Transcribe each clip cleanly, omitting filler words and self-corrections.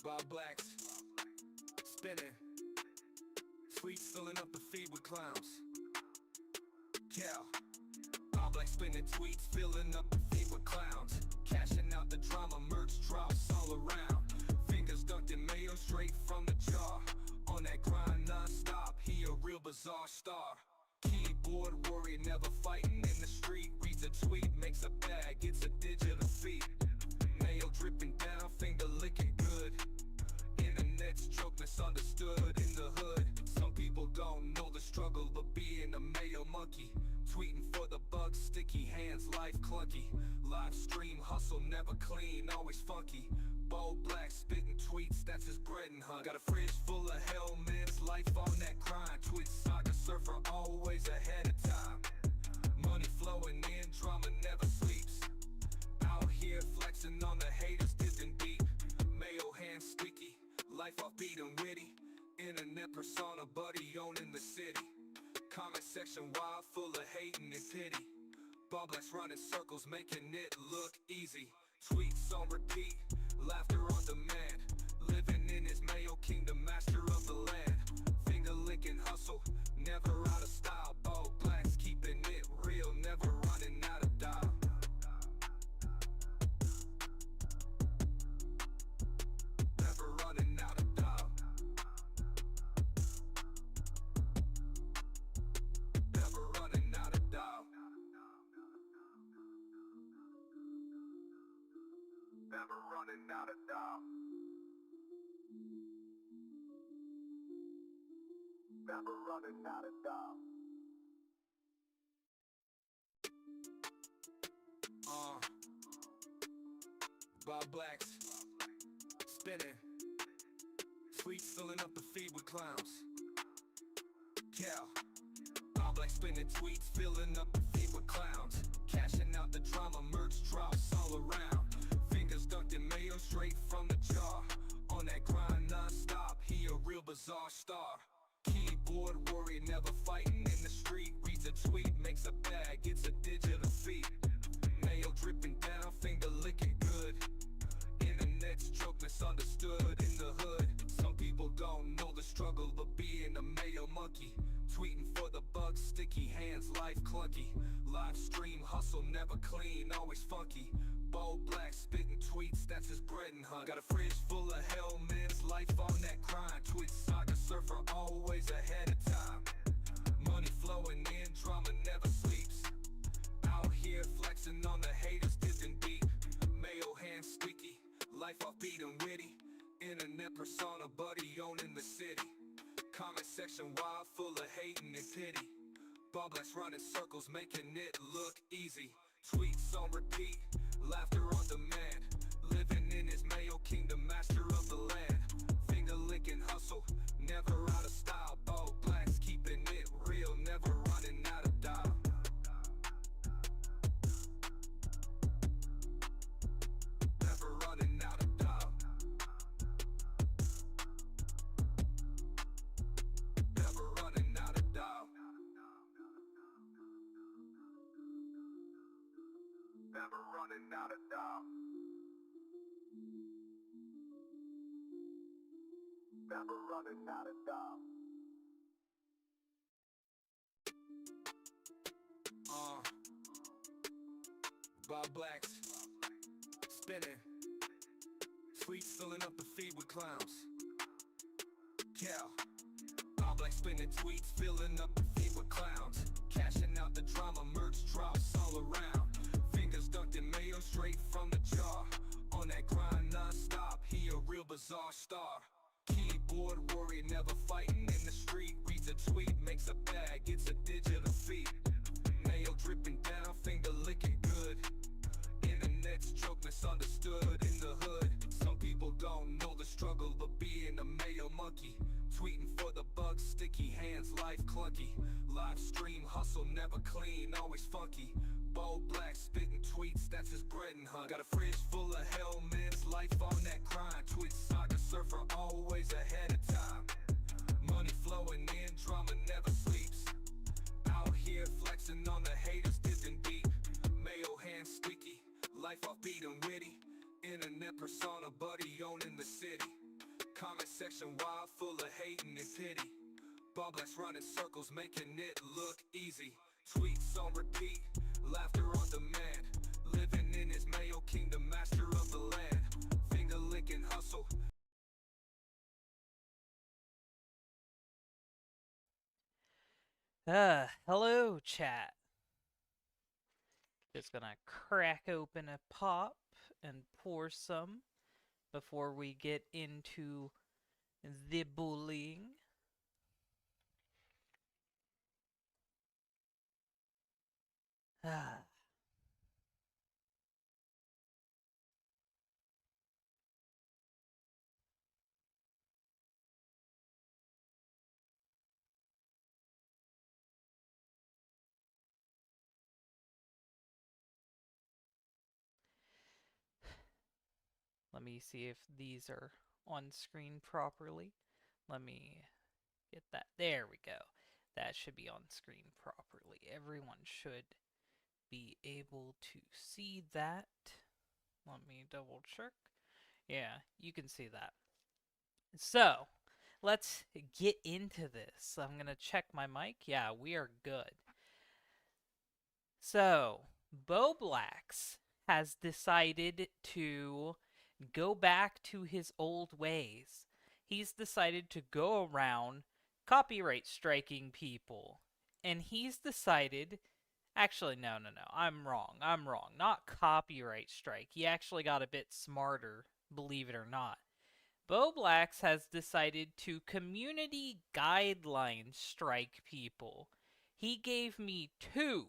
Bowblax, spinning, tweets filling up the feed with clowns. Yeah, Bowblax spinning tweets filling up the feed with clowns. Cashing out the drama, merch drops all around. Fingers dunked in mayo straight from the jar. On that grind non-stop, he a real bizarre star. Keyboard warrior, never fighting in the street. Reads a tweet, makes a bag, it's a digital feed. Mayo dripping down, finger licking good. Internet's joke misunderstood in the hood. Some people don't know the struggle of being a mayo monkey. Tweeting for the bugs, sticky hands, life clunky. Live stream hustle, never clean, always funky. Bowblax spitting tweets, that's his bread and hunt. Got a fridge full of helmets, life on that grind. Twitch saga surfer, always ahead of time. Money flowing in, drama never sleeps. Out here flexing on the haters, dipping deep. Mayo hands sticky, life offbeat and witty. Internet persona, buddy owning the city. Comment section wild, full of hating and pity. Bowblax running circles, making it look easy. Tweets on repeat, laughter on demand. Living in his Mayo kingdom, master of the land. Finger licking hustle, never out of style. Bowblax keeping it real, never running out of dial. Never running out of dial. Never running out of dial. Never running out of dial. Never running out of dial. Bowblax, spinning, tweets filling up the feed with clowns. Yeah, Bowblax spinning tweets filling up the feed with clowns. Cashing out the drama, merch drops all around. Fingers dunked in mayo straight from the jar. On that grind non-stop, he a real bizarre star. Keyboard warrior, never fighting in the street. Reads a tweet, makes a bag, it's a digital feed. Mayo dripping down, finger licking good. Internet's joke misunderstood in the hood. Some people don't know the struggle of being a mayo monkey. Tweeting for the bugs, sticky hands, life clunky. Live stream hustle, never clean, always funky. Bowblax spitting tweets, that's his bread and hunt. Got a fridge full of helmets, life on that grind. Twitch saga surfer, always ahead of time. Money flowing in, drama never sleeps. Out here flexing on the haters, dipping deep. Mayo hands sticky, life offbeat and witty. Internet persona, buddy owning the city. Comment section wild, full of hating and pity. Bowblax running circles, making it look easy. Tweets on repeat, laughter on demand. Living in his Mayo kingdom, master of the land. Finger licking hustle, never out of style. Bowblax keeping it real, never running out of dial. Never running out of dial. Never running out of dial. Never running out of dial. Never running out of dial. Bowblax, spinning, tweets filling up the feed with clowns. Yeah, Bowblax spinning tweets filling up the feed with clowns. Cashing out the drama, merch drops all around. Fingers dunked in mayo straight from the jar. On that grind non-stop, he a real bizarre star. Keyboard warrior, never fighting in the street. Reads a tweet, makes a bag, it's a digital feed. Mayo dripping down, finger licking good. Internet's joke misunderstood in the hood. Some people don't know the struggle of being a mayo monkey. Tweeting for the bugs, sticky hands, life clunky. Live stream hustle, never clean, always funky. Bowblax spitting tweets, that's his bread and hunt. Got a fridge full of helmets, life on that grind. Twitch saga surfer, always ahead of time. Money flowing in, drama never sleeps. Out here flexing on the haters, dipping deep. Mayo hands sticky, life offbeat and witty. Internet persona, buddy owning the city. Comment section wild, full of hate and pity. Bowblax running circles, making it look easy. Tweets on repeat, laughter on demand. Living in his Mayo kingdom, master of the land. Finger licking hustle. Hello chat. Just gonna crack open a pop and pour some before we get into the bullying. Ah. Let me see if these are on screen properly. Let me get that. There we go. That should be on screen properly. Everyone should be able to see that. Let me double check. Yeah, you can see that. So, let's get into this. I'm going to check my mic. Yeah, we are good. So, Bowblax has decided to go back to his old ways. He's decided to go around copyright striking people. And he's decided. Actually, no. I'm wrong. Not copyright strike. He actually got a bit smarter, believe it or not. Bowblax has decided to community guidelines strike people. He gave me 2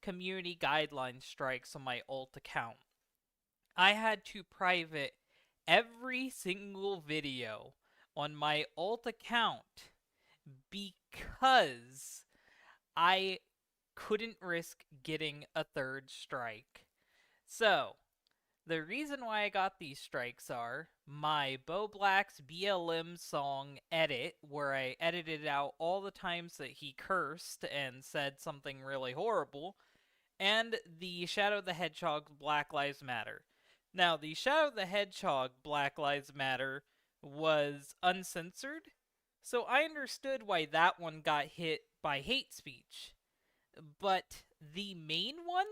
community guideline strikes on my alt account. I had to private every single video on my alt account because I couldn't risk getting a 3rd strike. So, the reason why I got these strikes are my Bowblax BLM song edit, where I edited out all the times that he cursed and said something really horrible, and the Shadow the Hedgehog Black Lives Matter. Now, the Shadow the Hedgehog Black Lives Matter was uncensored, so I understood why that one got hit by hate speech. But the main one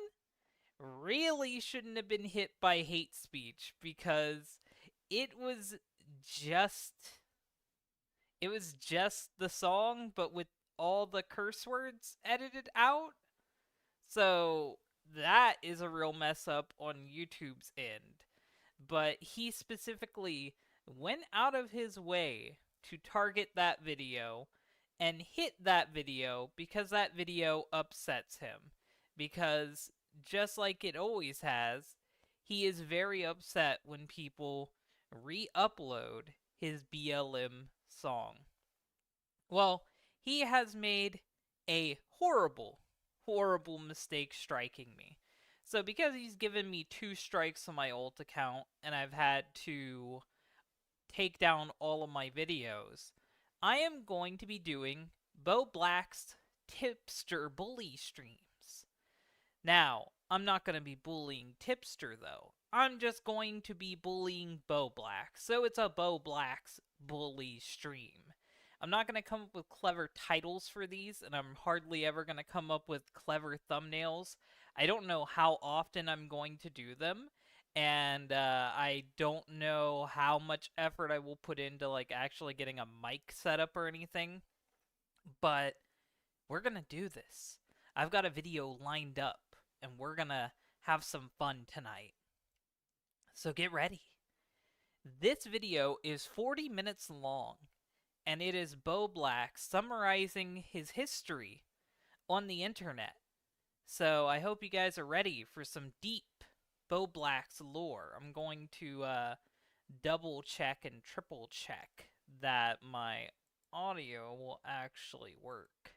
really shouldn't have been hit by hate speech because it was just the song but with all the curse words edited out. So that is a real mess up on YouTube's end. But he specifically went out of his way to target that video and hit that video because that video upsets him. Because just like it always has, he is very upset when people re-upload his BLM song. Well, he has made a horrible mistake striking me. So because he's given me 2 strikes on my alt account and I've had to take down all of my videos, I am going to be doing Bowblax Tipster Bully streams. Now, I'm not going to be bullying Tipster though. I'm just going to be bullying Bowblax. So it's a Bowblax bully stream. I'm not going to come up with clever titles for these, and I'm hardly ever going to come up with clever thumbnails. I don't know how often I'm going to do them, and I don't know how much effort I will put into like actually getting a mic set up or anything, but we're going to do this. I've got a video lined up, and we're going to have some fun tonight. So get ready. This video is 40 minutes long, and it is Bowblax summarizing his history on the internet. So I hope you guys are ready for some deep Bowblax lore. I'm going to double check and triple check that my audio will actually work.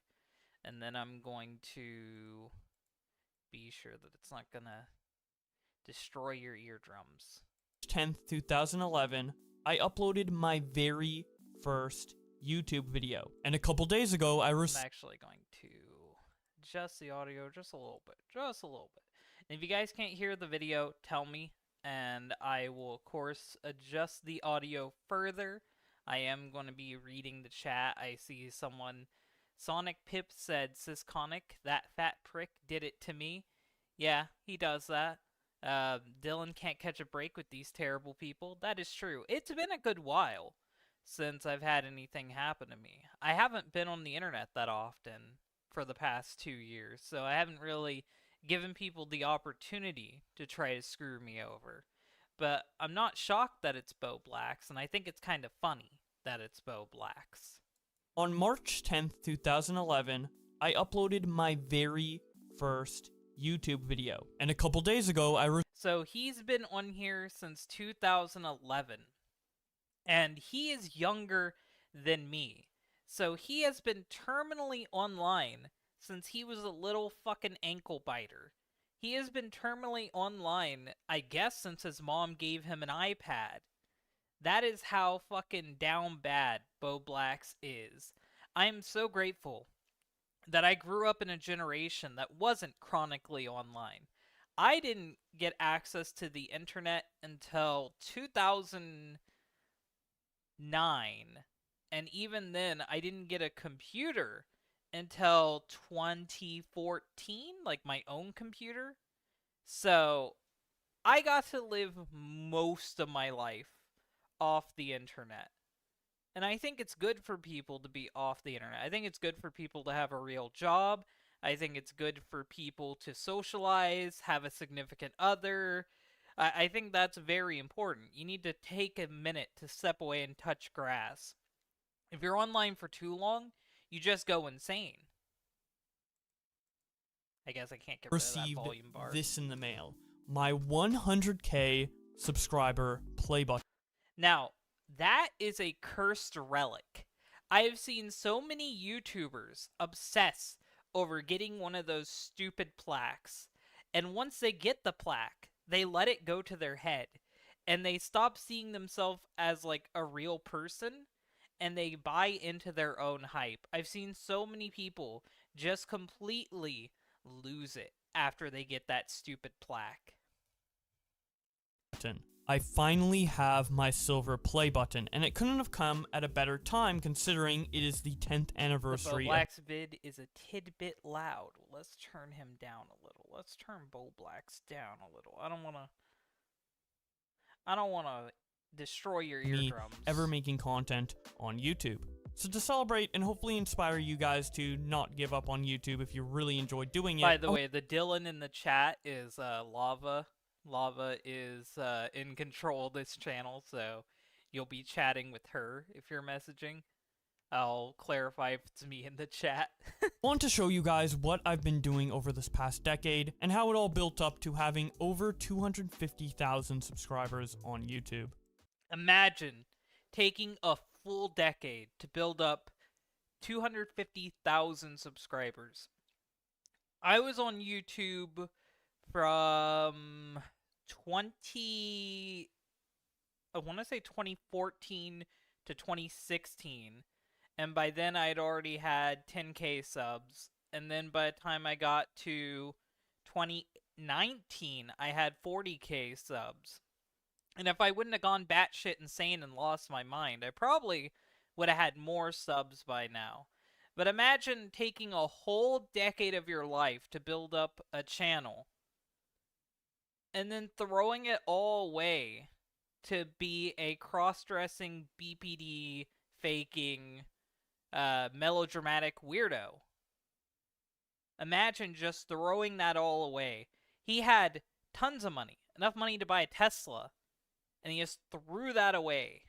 And then I'm going to be sure that it's not gonna destroy your eardrums. 10th, 2011, I uploaded my very first YouTube video. And a couple days ago, I'm actually going to adjust the audio just a little bit. And if you guys can't hear the video, tell me, and I will, of course, adjust the audio further. I am going to be reading the chat. I see someone, Sonic Pip said, Sysconic, that fat prick did it to me. Yeah, he does that. Dylan can't catch a break with these terrible people. That is true. It's been a good while since I've had anything happen to me. I haven't been on the internet that often for the past 2 years, so I haven't really given people the opportunity to try to screw me over. But I'm not shocked that it's Bowblax, and I think it's kind of funny that it's Bowblax. On March 10th, 2011, I uploaded my very first YouTube video. And a couple days ago, So he's been on here since 2011. And he is younger than me. So he has been terminally online since he was a little fucking ankle biter. He has been terminally online, I guess, since his mom gave him an iPad. That is how fucking down bad Bowblax is. I am so grateful that I grew up in a generation that wasn't chronically online. I didn't get access to the internet until 2009, and even then I didn't get a computer until 2014, like my own computer. So I got to live most of my life off the internet. And I think it's good for people to be off the internet. I think it's good for people to have a real job. I think it's good for people to socialize, have a significant other. I think that's very important. You need to take a minute to step away and touch grass. If you're online for too long, you just go insane. I guess I can't get rid of that received volume bar. this in the mail. My 100K subscriber play button. Now, that is a cursed relic. I have seen so many YouTubers obsess over getting one of those stupid plaques. And once they get the plaque, they let it go to their head. And they stop seeing themselves as like a real person. And they buy into their own hype. I've seen so many people just completely lose it after they get that stupid plaque. I finally have my silver play button, and it couldn't have come at a better time considering it is the 10th anniversary. The Bowblax vid is a tidbit loud. Let's turn him down a little. Let's turn Bowblax down a little. I don't wanna destroy your eardrums. Ever making content on YouTube. So to celebrate and hopefully inspire you guys to not give up on YouTube if you really enjoy doing it. By the way, the Dylan in the chat is Lava. Lava is in control of this channel, so you'll be chatting with her if you're messaging. I'll clarify if it's me in the chat. I want to show you guys what I've been doing over this past decade and how it all built up to having over 250,000 subscribers on YouTube. Imagine taking a full decade to build up 250,000 subscribers. I was on YouTube from 2014 to 2016, and by then I'd already had 10k subs, and then by the time I got to 2019 I had 40k subs. And if I wouldn't have gone batshit insane and lost my mind, I probably would have had more subs by now. But imagine taking a whole decade of your life to build up a channel and then throwing it all away to be a cross-dressing, BPD, faking, melodramatic weirdo. Imagine just throwing that all away. He had tons of money, enough money to buy a Tesla, and he just threw that away.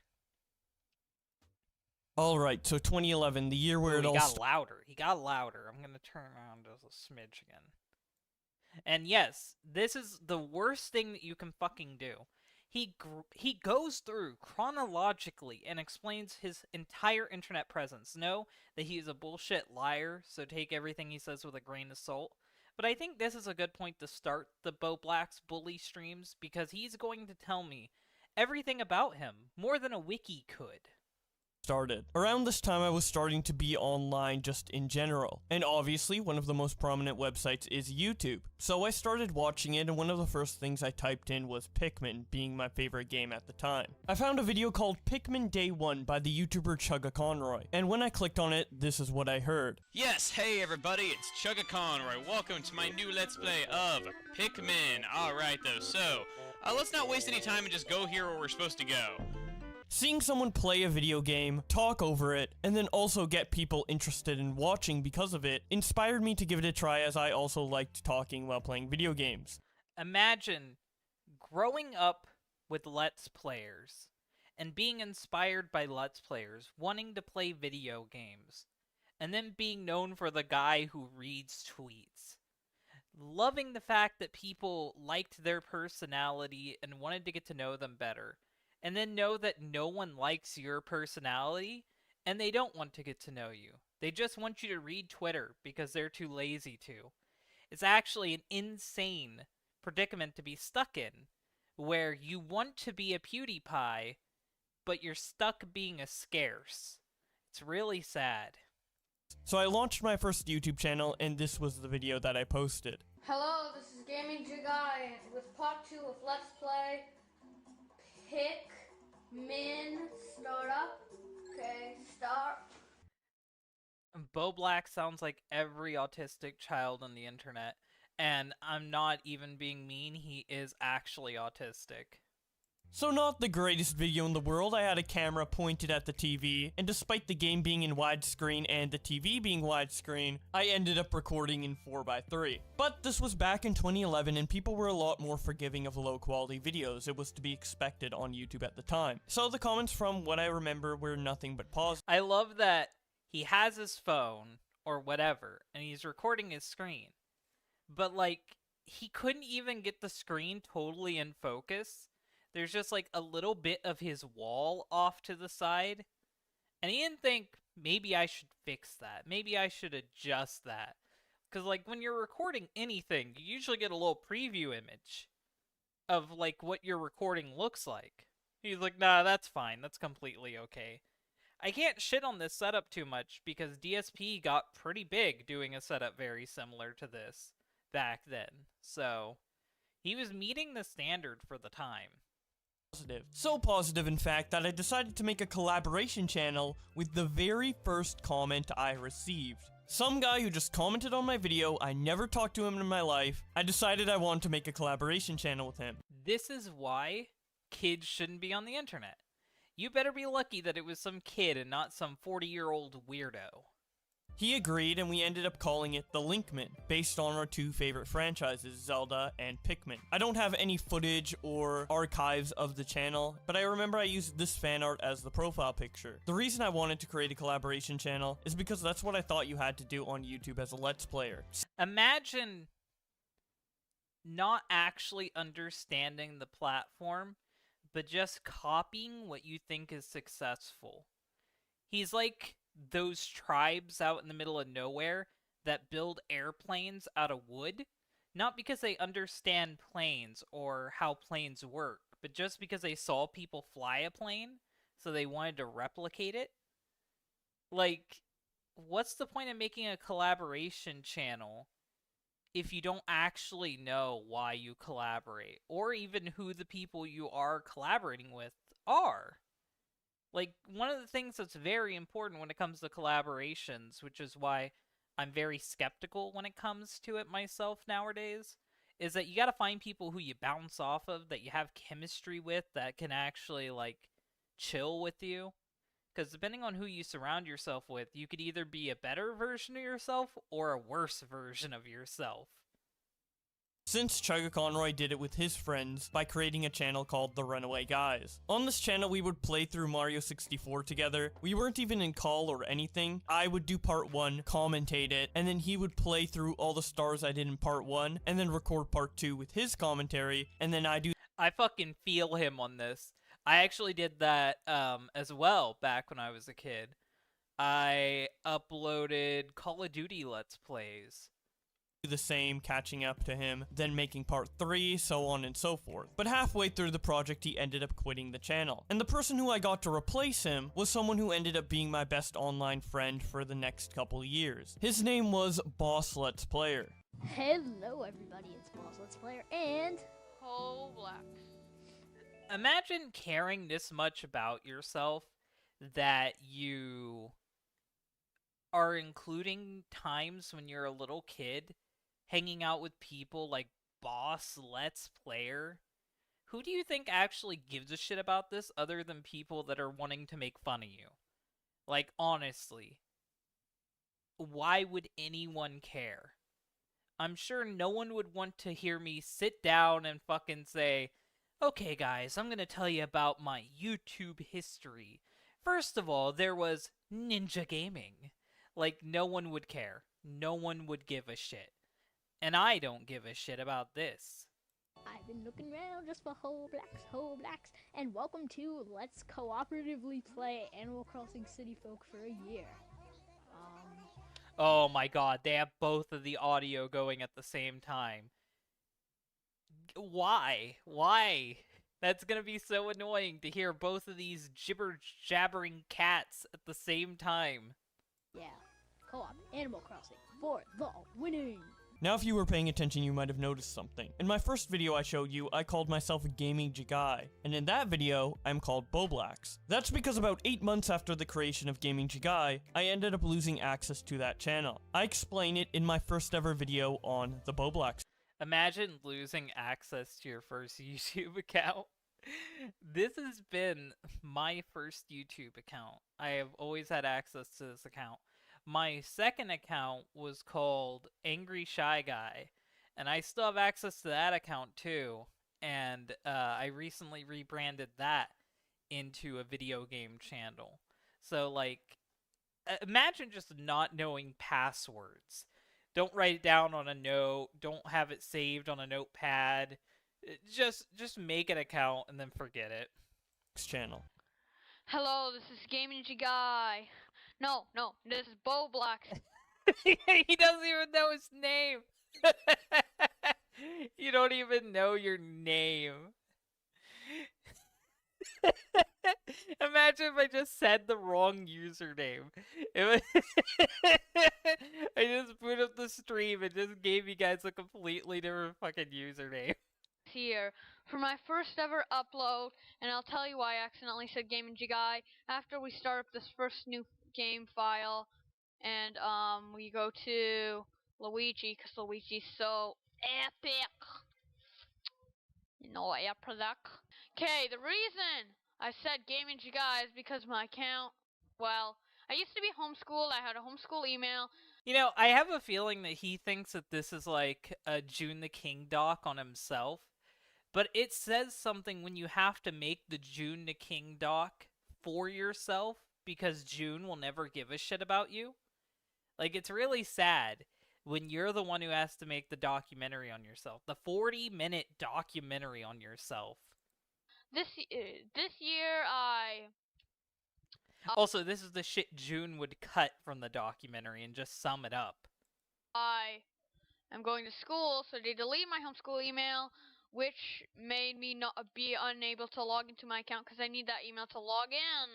Alright, so 2011, the year where Ooh, it all he got louder. He got louder. I'm going to turn around just a smidge again. And yes, this is the worst thing that you can fucking do. He goes through chronologically and explains his entire internet presence. Know that he is a bullshit liar, so take everything he says with a grain of salt. But I think this is a good point to start the Bowblax bully streams, because he's going to tell me everything about him, more than a wiki could. started. Around this time, I was starting to be online just in general, and obviously one of the most prominent websites is YouTube. So I started watching it, and one of the first things I typed in was Pikmin, being my favorite game at the time. I found a video called Pikmin Day 1 by the YouTuber Chugga Conroy, and when I clicked on it, this is what I heard. Yes, hey everybody, it's Chugga Conroy. Welcome to my new Let's Play of Pikmin. Alright though, so, let's not waste any time and just go here where we're supposed to go. Seeing someone play a video game, talk over it, and then also get people interested in watching because of it, inspired me to give it a try, as I also liked talking while playing video games. Imagine growing up with Let's Players and being inspired by Let's Players, wanting to play video games, and then being known for the guy who reads tweets. Loving the fact that people liked their personality and wanted to get to know them better. And then know that no one likes your personality, and they don't want to get to know you. They just want you to read Twitter because they're too lazy to. It's actually an insane predicament to be stuck in, where you want to be a PewDiePie, but you're stuck being a Scarce. It's really sad. So I launched my first YouTube channel, and this was the video that I posted. Hello, this is Gaming Jigai with part 2 of Let's Play Pikmin Startup. Okay, start. Bowblax sounds like every autistic child on the internet, and I'm not even being mean, he is actually autistic. So not the greatest video in the world. I had a camera pointed at the TV, and despite the game being in widescreen and the TV being widescreen, I ended up recording in 4:3. But this was back in 2011, and people were a lot more forgiving of low quality videos. It was to be expected on YouTube at the time. So the comments from what I remember were nothing but positive. I love that he has his phone, or whatever, and he's recording his screen. But, like, he couldn't even get the screen totally in focus. There's just, like, a little bit of his wall off to the side. And he didn't think, maybe I should fix that. Maybe I should adjust that. Because, like, when you're recording anything, you usually get a little preview image of, like, what your recording looks like. He's like, nah, that's fine. That's completely okay. I can't shit on this setup too much, because DSP got pretty big doing a setup very similar to this back then. So, he was meeting the standard for the time. So positive, in fact, that I decided to make a collaboration channel with the very first comment I received. Some guy who just commented on my video, I never talked to him in my life. I decided I wanted to make a collaboration channel with him. This is why kids shouldn't be on the internet. You better be lucky that it was some kid and not some 40-year-old weirdo. He agreed, and we ended up calling it The Linkman, based on our two favorite franchises, Zelda and Pikmin. I don't have any footage or archives of the channel, but I remember I used this fan art as the profile picture. The reason I wanted to create a collaboration channel is because that's what I thought you had to do on YouTube as a Let's Player. Imagine not actually understanding the platform, but just copying what you think is successful. He's like those tribes out in the middle of nowhere that build airplanes out of wood, not because they understand planes or how planes work, but just because they saw people fly a plane, so they wanted to replicate it. Like, what's the point of making a collaboration channel if you don't actually know why you collaborate, or even who the people you are collaborating with are? Like, one of the things that's very important when it comes to collaborations, which is why I'm very skeptical when it comes to it myself nowadays, is that you gotta find people who you bounce off of, that you have chemistry with, that can actually, like, chill with you. Because depending on who you surround yourself with, you could either be a better version of yourself or a worse version of yourself. Since Chugga Conroy did it with his friends by creating a channel called The Runaway Guys. On this channel, we would play through Mario 64 together. We weren't even in call or anything. I would do part 1, commentate it, and then he would play through all the stars I did in part 1, and then record part 2 with his commentary, and then I fucking feel him on this. I actually did that as well back when I was a kid. I uploaded Call of Duty Let's Plays. the same, catching up to him, then making part 3, so on and so forth. But halfway through the project, he ended up quitting the channel. And the person who I got to replace him was someone who ended up being my best online friend for the next couple years. His name was Boss Let's Player. Hello everybody, it's Boss Let's Player and Bowblax. Imagine caring this much about yourself that you are including times when you're a little kid hanging out with people like Boss Let's Player. Who do you think actually gives a shit about this other than people that are wanting to make fun of you? Like, honestly, why would anyone care? I'm sure no one would want to hear me sit down and fucking say, okay guys, I'm gonna tell you about my YouTube history. First of all, there was Ninja Gaming. Like, no one would care. No one would give a shit. And I don't give a shit about this. I've been looking around just for Bowblax, and welcome to Let's Cooperatively Play Animal Crossing City Folk for a year. Oh my god, they have both of the audio going at the same time. Why? Why? That's gonna be so annoying to hear both of these jibber-jabbering cats at the same time. Yeah, co-op Animal Crossing for the winning. Now if you were paying attention, you might have noticed something. In my first video I showed you, I called myself a gaming Jigai, and in that video, I'm called Bowblax. That's because about 8 months after the creation of Gaming Jigai, I ended up losing access to that channel. I explain it in my first ever video on the Bowblax. Imagine losing access to your first YouTube account. This has been my first YouTube account. I have always had access to this account. My second account was called Angry Shy Guy, and I still have access to that account too. And I recently rebranded that into a video game channel. So, like, imagine just not knowing passwords. Don't write it down on a note. Don't have it saved on a notepad. Just make an account and then forget it. Channel. Hello, this is Gaming Guy. No, this is Bowblax. He doesn't even know his name. You don't even know your name. Imagine if I just said the wrong username. I just put up the stream and just gave you guys a completely different fucking username. Here for my first ever upload, and I'll tell you why I accidentally said Gaming Guy. After we start up this first new game file, and we go to Luigi, because Luigi's so epic. You know, epic. Okay, the reason I said Gaming Guy is because my account, well, I used to be homeschooled. I had a homeschool email. You know, I have a feeling that he thinks that this is like a June the King doc on himself. But it says something when you have to make the June the King doc for yourself because June will never give a shit about you. Like, it's really sad when you're the one who has to make the documentary on yourself. The 40-minute documentary on yourself. This year, Also, this is the shit June would cut from the documentary and just sum it up. I am going to school, so they delete my homeschool email, which made me not be unable to log into my account because I need that email to log in.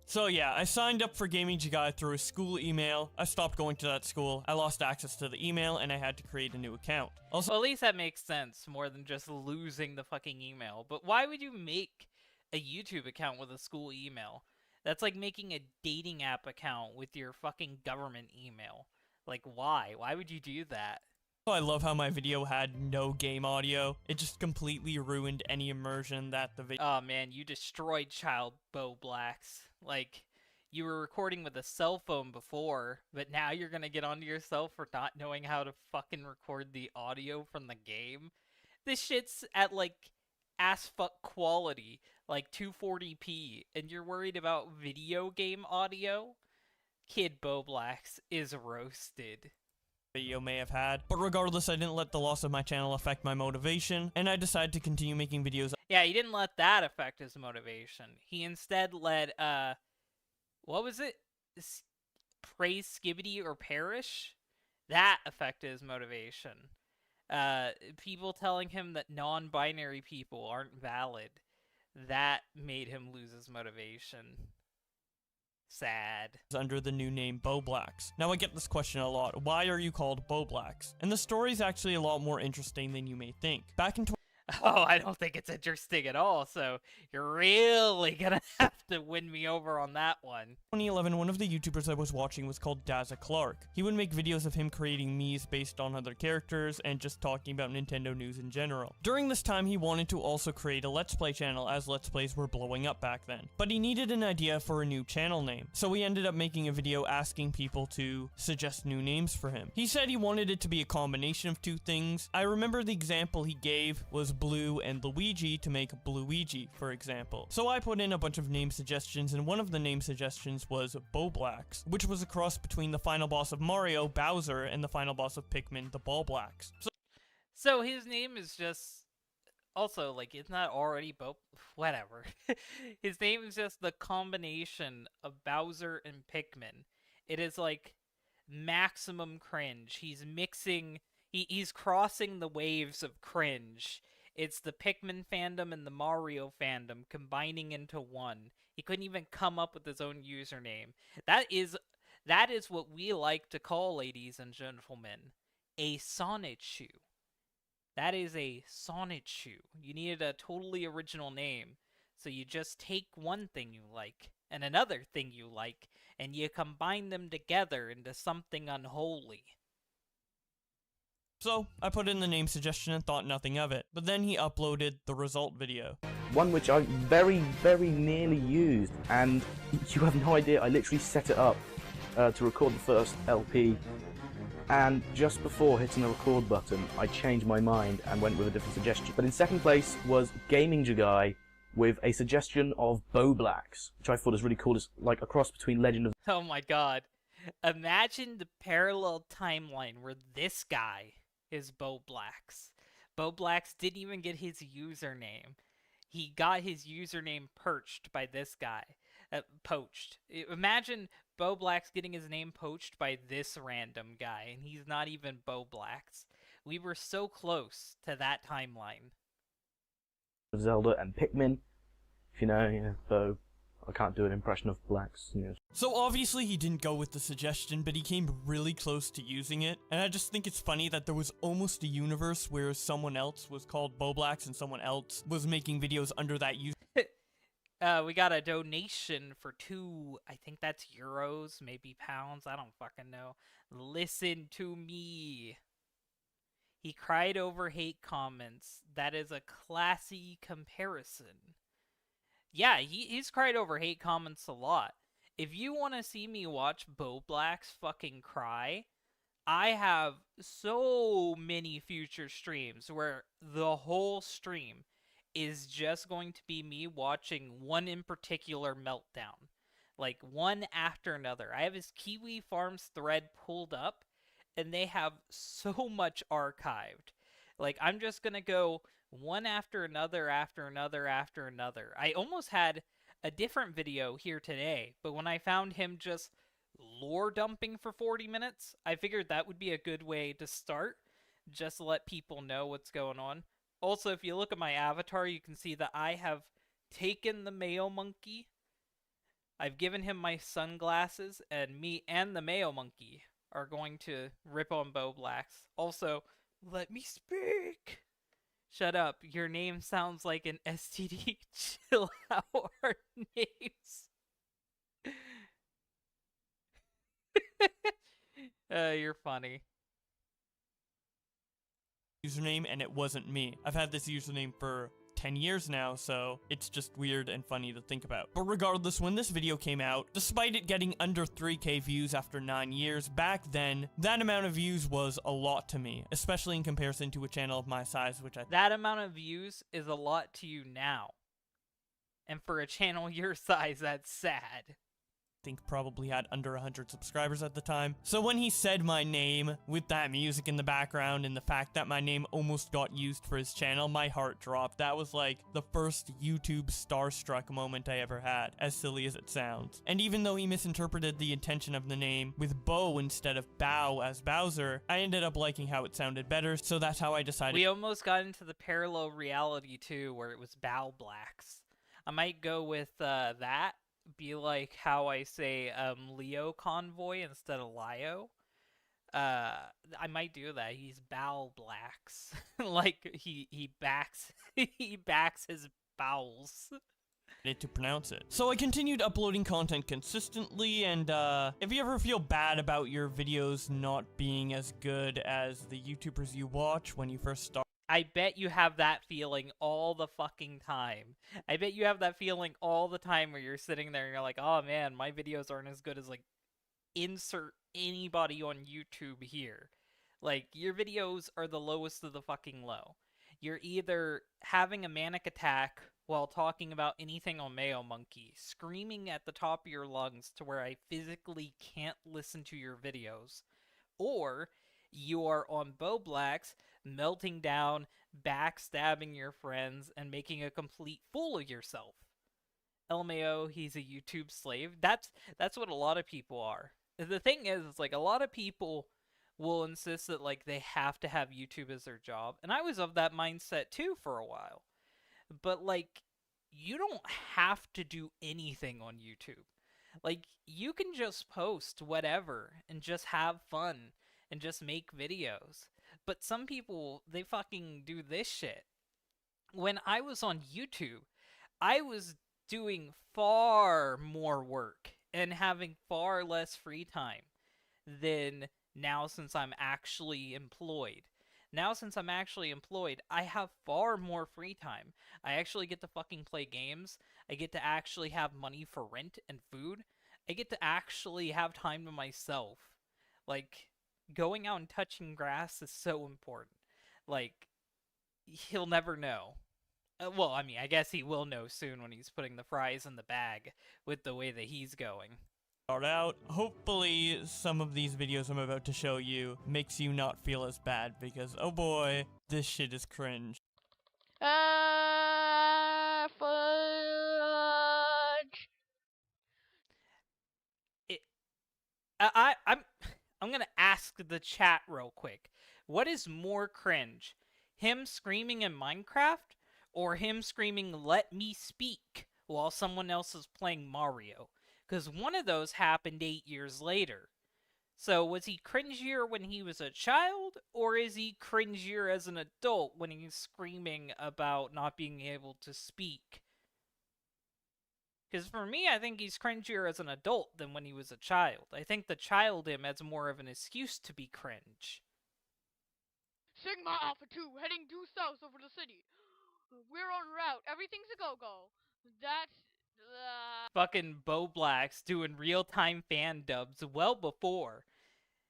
So yeah, I signed up for Gaming Jigai through a school email. I stopped going to that school. I lost access to the email and I had to create a new account. Also, Well, at least that makes sense more than just losing the fucking email. But why would you make a YouTube account with a school email? That's like making a dating app account with your fucking government email. Like, why? Why would you do that? I love how my video had no game audio. It just completely ruined any immersion that the video. Oh man, you destroyed Child Bowblax. Like, you were recording with a cell phone before, but now you're gonna get onto yourself for not knowing how to fucking record the audio from the game? This shit's at, like, ass fuck quality, like 240p, and you're worried about video game audio? Kid Bowblax is roasted. Video may have had. But regardless, I didn't let the loss of my channel affect my motivation, and I decided to continue making videos. Yeah, he didn't let that affect his motivation. He instead let, what was it? Praise Skibbity or Perish? That affected his motivation. People telling him that non-binary people aren't valid, that made him lose his motivation. Sad. Under the new name Bowblax. Now I get this question a lot. Why are you called Bowblax? And the story's actually a lot more interesting than you may think. Back in Oh, I don't think it's interesting at all, so you're really gonna have to win me over on that one. 2011, one of the YouTubers I was watching was called Daza Clark. He would make videos of him creating Miis based on other characters and just talking about Nintendo news in general. During this time, he wanted to also create a Let's Play channel, as Let's Plays were blowing up back then. But he needed an idea for a new channel name, so he ended up making a video asking people to suggest new names for him. He said he wanted it to be a combination of two things. I remember the example he gave was Blue and Luigi to make Bluigi, for example. So I put in a bunch of name suggestions, and one of the name suggestions was Bowblax, which was a cross between the final boss of Mario, Bowser, and the final boss of Pikmin, the Bowblax. So his name is just... Also, like, it's not already whatever. His name is just the combination of Bowser and Pikmin. It is, like, maximum cringe. He's mixing... He's crossing the waves of cringe. It's the Pikmin fandom and the Mario fandom combining into one. He couldn't even come up with his own username. That is what we like to call, ladies and gentlemen, a Sonichu. That is a Sonichu. You needed a totally original name. So you just take one thing you like and another thing you like, and you combine them together into something unholy. So, I put in the name suggestion and thought nothing of it, but then he uploaded the result video. One which I very, very nearly used, and you have no idea, I literally set it up to record the first LP, and just before hitting the record button, I changed my mind and went with a different suggestion. But in second place was Gaming Jagai with a suggestion of Bowblax, which I thought was really cool. It's like a cross between Legend of... Oh my god. Imagine the parallel timeline where this guy is Bowblax. Bowblax didn't even get his username. He got his username perched by this guy. Poached. Imagine Bowblax getting his name poached by this random guy, and he's not even Bowblax. We were so close to that timeline. Zelda and Pikmin, if you know, so I can't do an impression of Blax. So obviously he didn't go with the suggestion, but he came really close to using it, and I just think it's funny that there was almost a universe where someone else was called Bowblax and someone else was making videos under that user. We got a donation for 2, I think that's euros, maybe pounds, I don't fucking know. Listen to me. He cried over hate comments. That is a classy comparison. Yeah, he's cried over hate comments a lot. If you want to see me watch Bowblax fucking cry, I have so many future streams where the whole stream is just going to be me watching one in particular meltdown. Like, one after another. I have his Kiwi Farms thread pulled up, and they have so much archived. Like, I'm just gonna go one after another, after another, after another. I almost had a different video here today, but when I found him just lore dumping for 40 minutes, I figured that would be a good way to start, just to let people know what's going on. Also, if you look at my avatar, you can see that I have taken the Mayo Monkey. I've given him my sunglasses, and me and the Mayo Monkey are going to rip on Bowblax. Also, let me speak. Shut up. Your name sounds like an STD. Chill out our names. You're funny. Username, and it wasn't me. I've had this username for 10 years now, so it's just weird and funny to think about. But regardless, when this video came out, despite it getting under 3K views after 9 years, back then, that amount of views was a lot to me, especially in comparison to a channel of my size, which That amount of views is a lot to you now. And for a channel your size, that's sad. think probably had under 100 subscribers at the time. So when he said my name with that music in the background and the fact that my name almost got used for his channel, my heart dropped. That was like the first YouTube starstruck moment I ever had, as silly as it sounds. And even though he misinterpreted the intention of the name with Bow instead of Bow as Bowser, I ended up liking how it sounded better, so that's how I decided. We almost got into the parallel reality too, where it was Bowblax. I might go with that. Be like how I say Leo Convoy instead of Lio. I might do that. He's Bowblax. Like he backs he backs his bowels. To pronounce it. So I continued uploading content consistently, and if you ever feel bad about your videos not being as good as the YouTubers you watch when you first start, I bet you have that feeling all the fucking time. I bet you have that feeling all the time where you're sitting there and you're like, oh man, my videos aren't as good as, like, insert anybody on YouTube here. Like, your videos are the lowest of the fucking low. You're either having a manic attack while talking about anything on Mayo Monkey, screaming at the top of your lungs to where I physically can't listen to your videos, or you are on Bowblax, melting down, backstabbing your friends, and making a complete fool of yourself. LMAO, he's a YouTube slave. That's what a lot of people are. The thing is, it's like a lot of people will insist that like they have to have YouTube as their job, and I was of that mindset too for a while. But like, you don't have to do anything on YouTube. Like, you can just post whatever and just have fun and just make videos. But some people, they fucking do this shit. When I was on YouTube, I was doing far more work and having far less free time than now since I'm actually employed. Now since I'm actually employed, I have far more free time. I actually get to fucking play games. I get to actually have money for rent and food. I get to actually have time to myself. Like, going out and touching grass is so important. Like, he'll never know. Well, I mean, I guess he will know soon when he's putting the fries in the bag with the way that he's going. start out. Hopefully some of these videos I'm about to show you makes you not feel as bad, because oh boy, this shit is cringe. Fudge. I'm gonna ask the chat real quick. What is more cringe? Him screaming in Minecraft, or him screaming "Let me speak" while someone else is playing Mario? Because one of those happened 8 years later. So was he cringier when he was a child, or is he cringier as an adult when he's screaming about not being able to speak? Because for me, I think he's cringier as an adult than when he was a child. I think the child him has more of an excuse to be cringe. Sigma Alpha 2 heading due south over the city. We're on route. Everything's a go-go. That's Fucking Bowblax doing real-time fan dubs well before.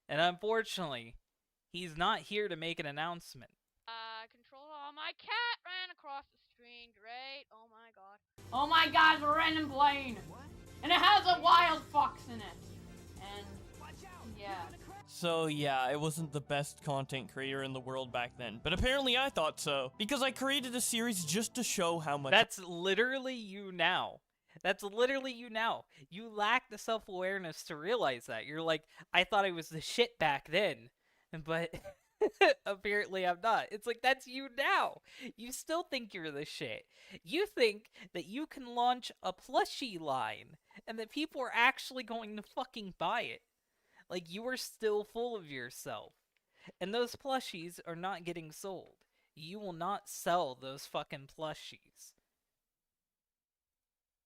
And unfortunately, he's not here to make an announcement. Control. Oh, my cat ran across the stream. Great. Oh my god. Oh my god, it's a random plane! And it has a wild fox in it. And yeah. So yeah, it wasn't the best content creator in the world back then, but apparently I thought so, because I created a series just to show how much— That's literally you now. That's literally you now. You lack the self-awareness to realize that. You're like, I thought I was the shit back then, but apparently I'm not. It's like, that's you now. You still think you're the shit. You think that you can launch a plushie line and that people are actually going to fucking buy it. Like, you are still full of yourself. And those plushies are not getting sold. You will not sell those fucking plushies.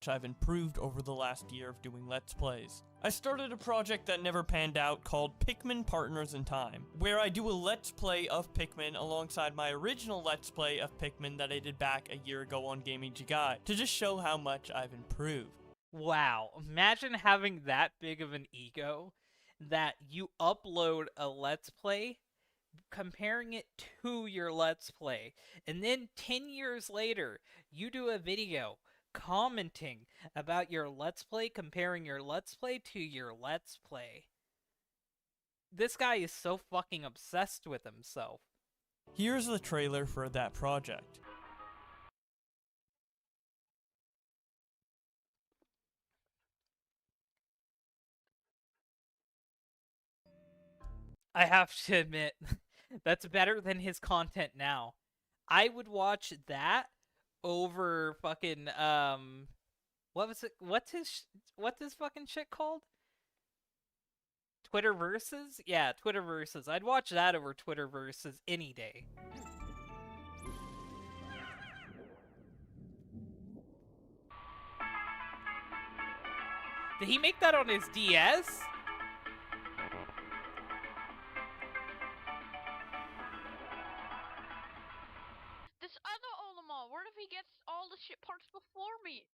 I've improved over the last year of doing Let's Plays. I started a project that never panned out called Pikmin Partners in Time, where I do a Let's Play of Pikmin alongside my original Let's Play of Pikmin that I did back a year ago on Gaming Jigai, to just show how much I've improved. Wow, imagine having that big of an ego that you upload a Let's Play, comparing it to your Let's Play, and then 10 years later, you do a video commenting about your Let's Play, comparing your Let's Play to your Let's Play. This guy is so fucking obsessed with himself. Here's the trailer for that project. I have to admit, that's better than his content now. I would watch that over fucking what was it? What's his fucking shit called? Twitter Versus? Yeah, Twitter Versus. I'd watch that over Twitter Versus any day. Did he make that on his DS? This other Olimar, what if he gets all the shit parts before me?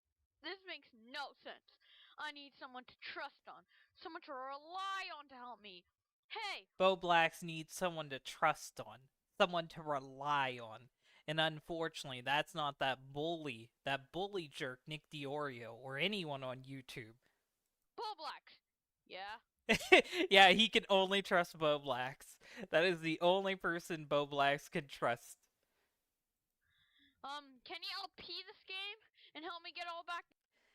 This makes no sense. I need someone to trust on, someone to rely on to help me. Hey, Bowblax needs someone to trust on, someone to rely on. And unfortunately, that's not that bully jerk Nick Diorio or anyone on YouTube. Bowblax. Yeah? Yeah, he can only trust Bowblax. That is the only person Bowblax can trust. Can you LP this game and help me get all back?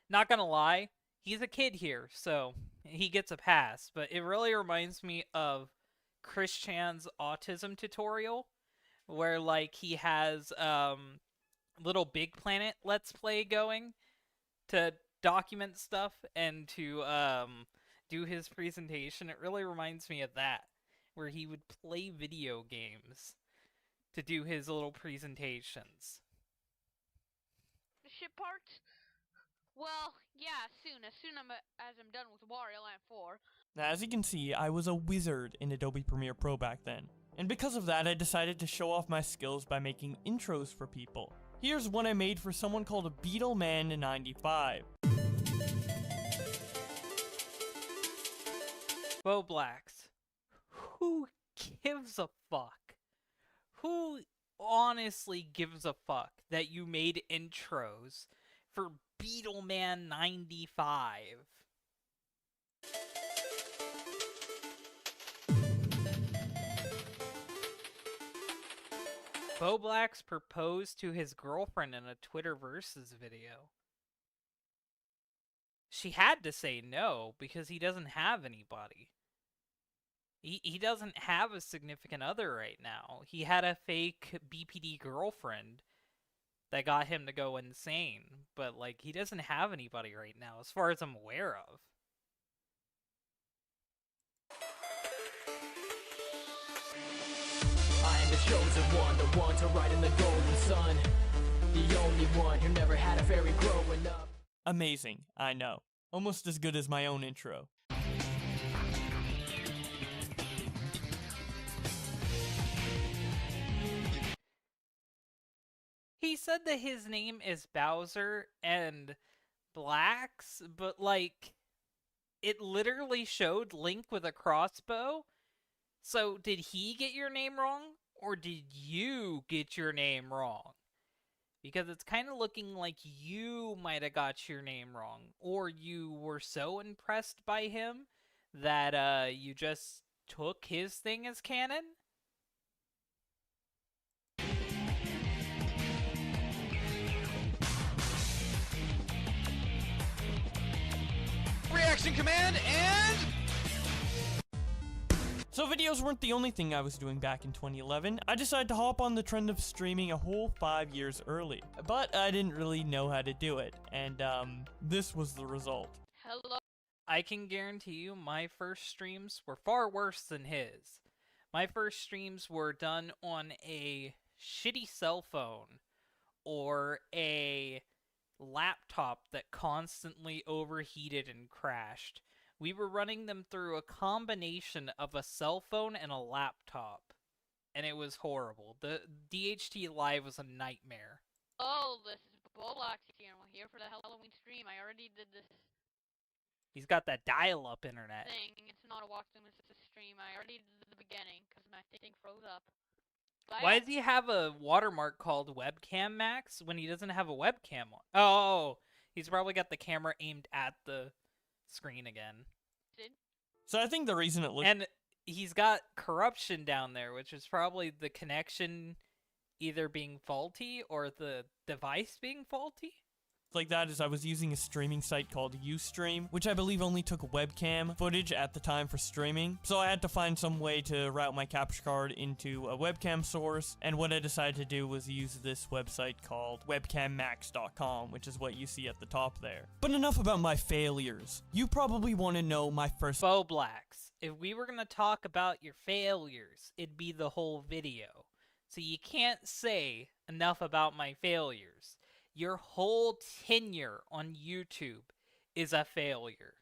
Not gonna lie, he's a kid here, so he gets a pass. But it really reminds me of Chris Chan's autism tutorial, where like he has Little Big Planet Let's Play going to document stuff and to do his presentation. It really reminds me of that, where he would play video games to do his little presentations. The shit parts? Well, yeah, as soon as I'm done with Wario Land 4. Now, as you can see, I was a wizard in Adobe Premiere Pro back then. And because of that, I decided to show off my skills by making intros for people. Here's one I made for someone called Beetleman95. Bowblax. Who gives a fuck? Who honestly gives a fuck that you made intros for Beetleman95? Bowblax proposed to his girlfriend in a Twitter Versus video. She had to say no because he doesn't have anybody. He doesn't have a significant other right now. He had a fake BPD girlfriend that got him to go insane, but like he doesn't have anybody right now as far as I'm aware of. I am the chosen one, the one to ride in the golden sun. The only one who never had a fairy growing up. Amazing, I know. Almost as good as my own intro. He said that his name is Bowser and Blax, but like it literally showed Link with a crossbow. So did he get your name wrong or did you get your name wrong? Because it's kind of looking like you might have got your name wrong, or you were so impressed by him that you just took his thing as canon. Reaction command and... So videos weren't the only thing I was doing back in 2011. I decided to hop on the trend of streaming a whole 5 years early. But I didn't really know how to do it, and this was the result. Hello. I can guarantee you my first streams were far worse than his. My first streams were done on a shitty cell phone or a laptop that constantly overheated and crashed. We were running them through a combination of a cell phone and a laptop, and it was horrible. The DHT Live was a nightmare. Oh, this is Bowblax here, and we're here for the Halloween stream. I already did this He's got that dial-up internet. thing. It's not a walkthrough, it's a stream. I already did the beginning, because my thing froze up. But Why does he have a watermark called Webcam Max when he doesn't have a webcam on? Oh, He's probably got the camera aimed at the screen again. So I think the reason it looks... And he's got corruption down there, which is probably the connection either being faulty or the device being faulty. like that is I was using a streaming site called Ustream, which I believe only took webcam footage at the time for streaming. So I had to find some way to route my capture card into a webcam source, and what I decided to do was use this website called webcammax.com, which is what you see at the top there. But enough about my failures. You probably want to know my first... Bowblax, if we were going to talk about your failures, it'd be the whole video. So you can't say enough about my failures. Your whole tenure on YouTube is a failure.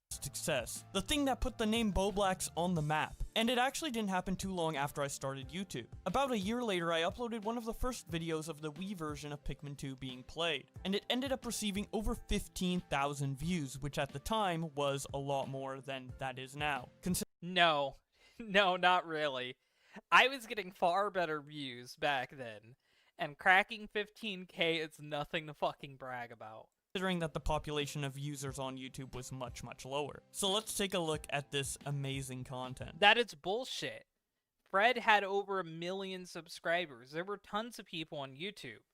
Success. The thing that put the name Bowblax on the map. And it actually didn't happen too long after I started YouTube. About a year later, I uploaded one of the first videos of the Wii version of Pikmin 2 being played. And it ended up receiving over 15,000 views, which at the time was a lot more than that is now. No, not really. I was getting far better views back then, and cracking 15K is nothing to fucking brag about. Considering that the population of users on YouTube was much, much lower. So let's take a look at this amazing content. That is bullshit. Fred had over 1 million subscribers. There were tons of people on YouTube.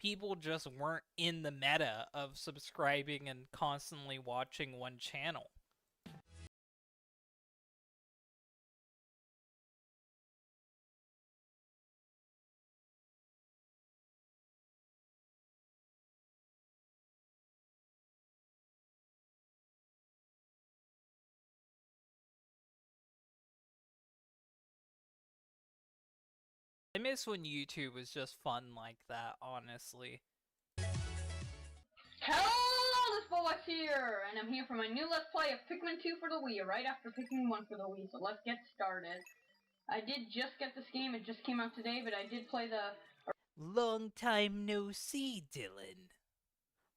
People just weren't in the meta of subscribing and constantly watching one channel. I miss when YouTube was just fun like that, honestly. Hello, this Bowblax here, and I'm here for my new Let's Play of Pikmin 2 for the Wii, right after Pikmin 1 for the Wii, so let's get started. I did just get this game, it just came out today, but I did play the... Long time no see, Dylan.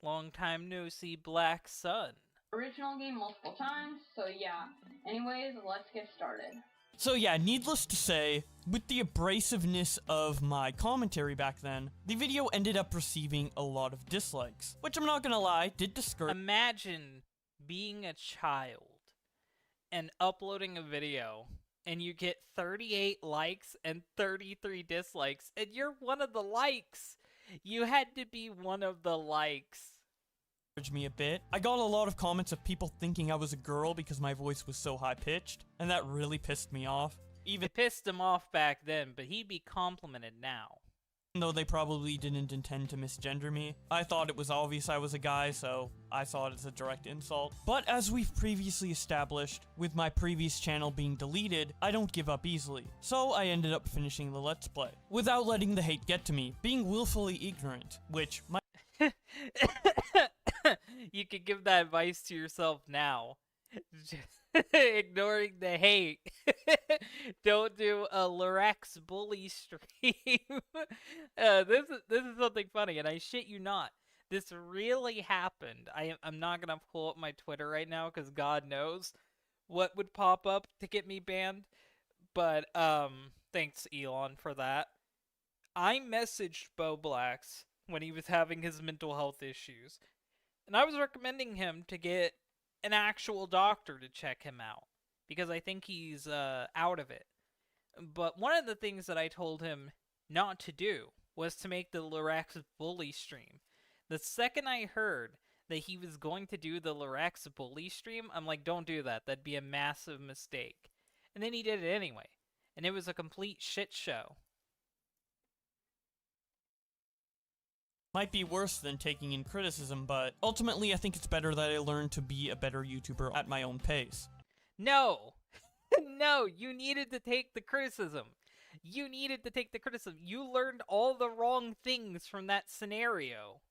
Long time no see, Black Sun. original game multiple times, so yeah. Anyways, let's get started. So yeah, needless to say, with the abrasiveness of my commentary back then, the video ended up receiving a lot of dislikes, which I'm not gonna lie, did discourage. Imagine being a child and uploading a video and you get 38 likes and 33 dislikes, and you're one of the likes. You had to be one of the likes. Me a bit. I got a lot of comments of people thinking I was a girl because my voice was so high-pitched, and that really pissed me off. Even It pissed him off back then, but he'd be complimented now. though they probably didn't intend to misgender me. I thought it was obvious I was a guy, so I saw it as a direct insult. But as we've previously established, with my previous channel being deleted, I don't give up easily. So I ended up finishing the Let's Play, without letting the hate get to me, being willfully ignorant, which might You could give that advice to yourself now. Just ignoring the hate. Don't do a Lorax bully stream. This is something funny, and I shit you not. This really happened. I'm not gonna pull up my Twitter right now because God knows what would pop up to get me banned. But thanks Elon for that. I messaged Bowblax when he was having his mental health issues, and I was recommending him to get an actual doctor to check him out, because I think he's out of it. But one of the things that I told him not to do was to make the Lorax Bully stream. The second I heard that he was going to do the Lorax Bully stream, I'm like, don't do that. That'd be a massive mistake. And then he did it anyway, and it was a complete shit show. might be worse than taking in criticism, but ultimately I think it's better that I learn to be a better YouTuber at my own pace. No! No, you needed to take the criticism. You needed to take the criticism. You learned all the wrong things from that scenario.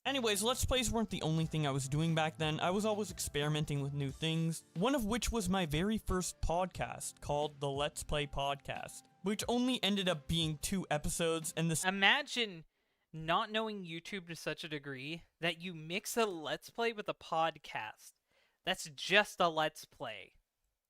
Anyways, Let's Plays weren't the only thing I was doing back then. I was always experimenting with new things, one of which was my very first podcast, called the Let's Play Podcast, which only ended up being 2 episodes, and this— Imagine not knowing YouTube to such a degree that you mix a Let's Play with a podcast. That's just a Let's Play.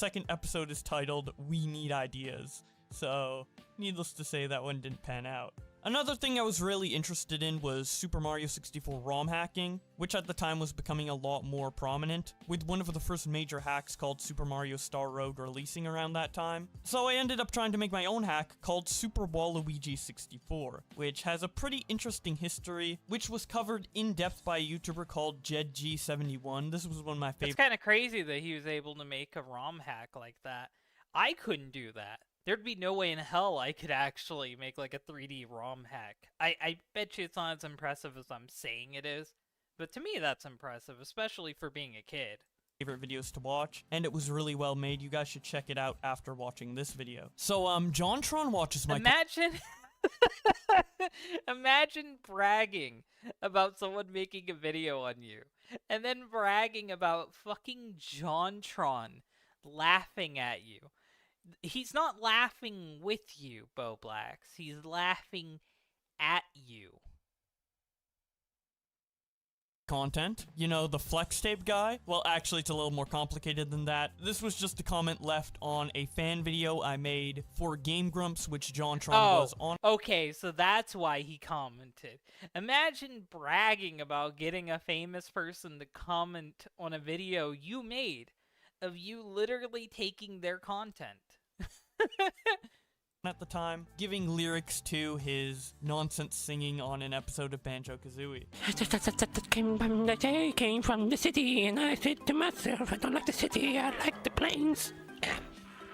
second episode is titled We Need Ideas, so needless to say that one didn't pan out. Another thing I was really interested in was Super Mario 64 ROM hacking, which at the time was becoming a lot more prominent, with one of the first major hacks called Super Mario Star Road releasing around that time. So I ended up trying to make my own hack called Super Waluigi 64, which has a pretty interesting history, which was covered in depth by a YouTuber called JedG71. This was one of my It's favorite. kind of crazy that he was able to make a ROM hack like that. I couldn't do that. There'd be no way in hell I could actually make like a 3D ROM hack. I bet you it's not as impressive as I'm saying it is. But to me that's impressive, especially for being a kid. Favorite videos to watch, and it was really well made. You guys should check it out after watching this video. So, JonTron watches my... Imagine... Imagine bragging about someone making a video on you, and then bragging about fucking JonTron laughing at you. He's not laughing with you, Bowblax. He's laughing at you. Content. You know, the flex tape guy? Well, actually, it's a little more complicated than that. This was just a comment left on a fan video I made for Game Grumps, which JonTron was on. Okay, so that's why he commented. Imagine bragging about getting a famous person to comment on a video you made of you literally taking their content. At the time, giving lyrics to his nonsense singing on an episode of Banjo-Kazooie. Came from the city, and I said to myself, I don't like the city, I like the plains.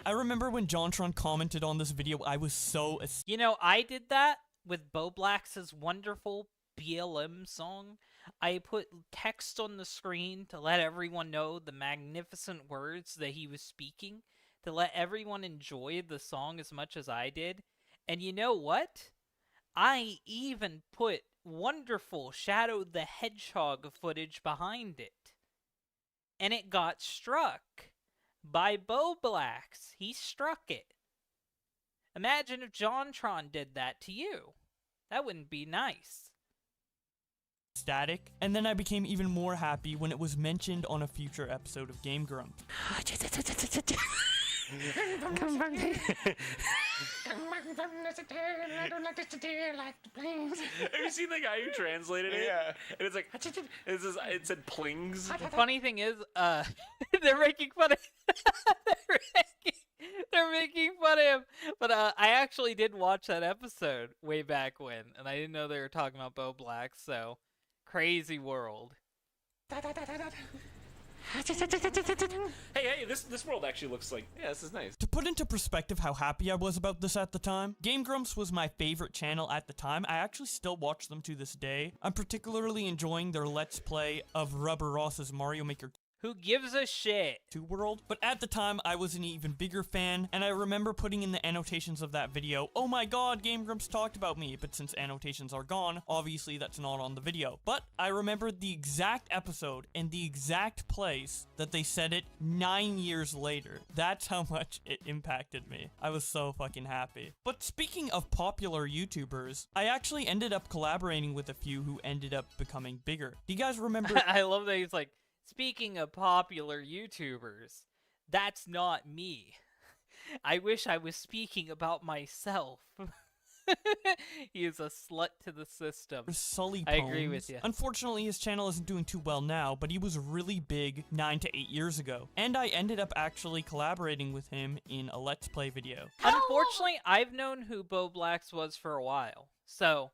I remember when JonTron commented on this video, I was so... You know, I did that with Bowblax's wonderful BLM song. I put text on the screen to let everyone know the magnificent words that he was speaking, to let everyone enjoy the song as much as I did. And you know what? I even put wonderful Shadow the Hedgehog footage behind it. And it got struck by Bowblax. He struck it. Imagine if JonTron did that to you. That wouldn't be nice. Static, and then I became even more happy when it was mentioned on a future episode of Game Grump. Have you seen the guy who translated it? Yeah. And it's like, it said plings. The funny thing is, they're making fun of they're making fun of him. But I actually did watch that episode way back when, and I didn't know they were talking about Bowblax, so crazy world. Hey, this world actually looks like, yeah, this is nice. To put into perspective how happy I was about this at the time, Game Grumps was my favorite channel at the time. I actually still watch them to this day. I'm particularly enjoying their Let's Play of Rubber Ross's Mario Maker Who gives a shit? 2 World, but at the time I was an even bigger fan, and I remember putting in the annotations of that video, oh my god, Game Grumps talked about me, but since annotations are gone, obviously that's not on the video. But I remembered the exact episode and the exact place that they said it 9 years later. That's how much it impacted me. I was so fucking happy. But speaking of popular YouTubers, I actually ended up collaborating with a few who ended up becoming bigger. Do you guys remember? I love that he's like, speaking of popular YouTubers, that's not me. I wish I was speaking about myself. He is a slut to the system. Sully I agree with you. Unfortunately, his channel isn't doing too well now, but he was really big 9 to 8 years ago. And I ended up actually collaborating with him in a Let's Play video. Unfortunately, I've known who Bowblax was for a while. So,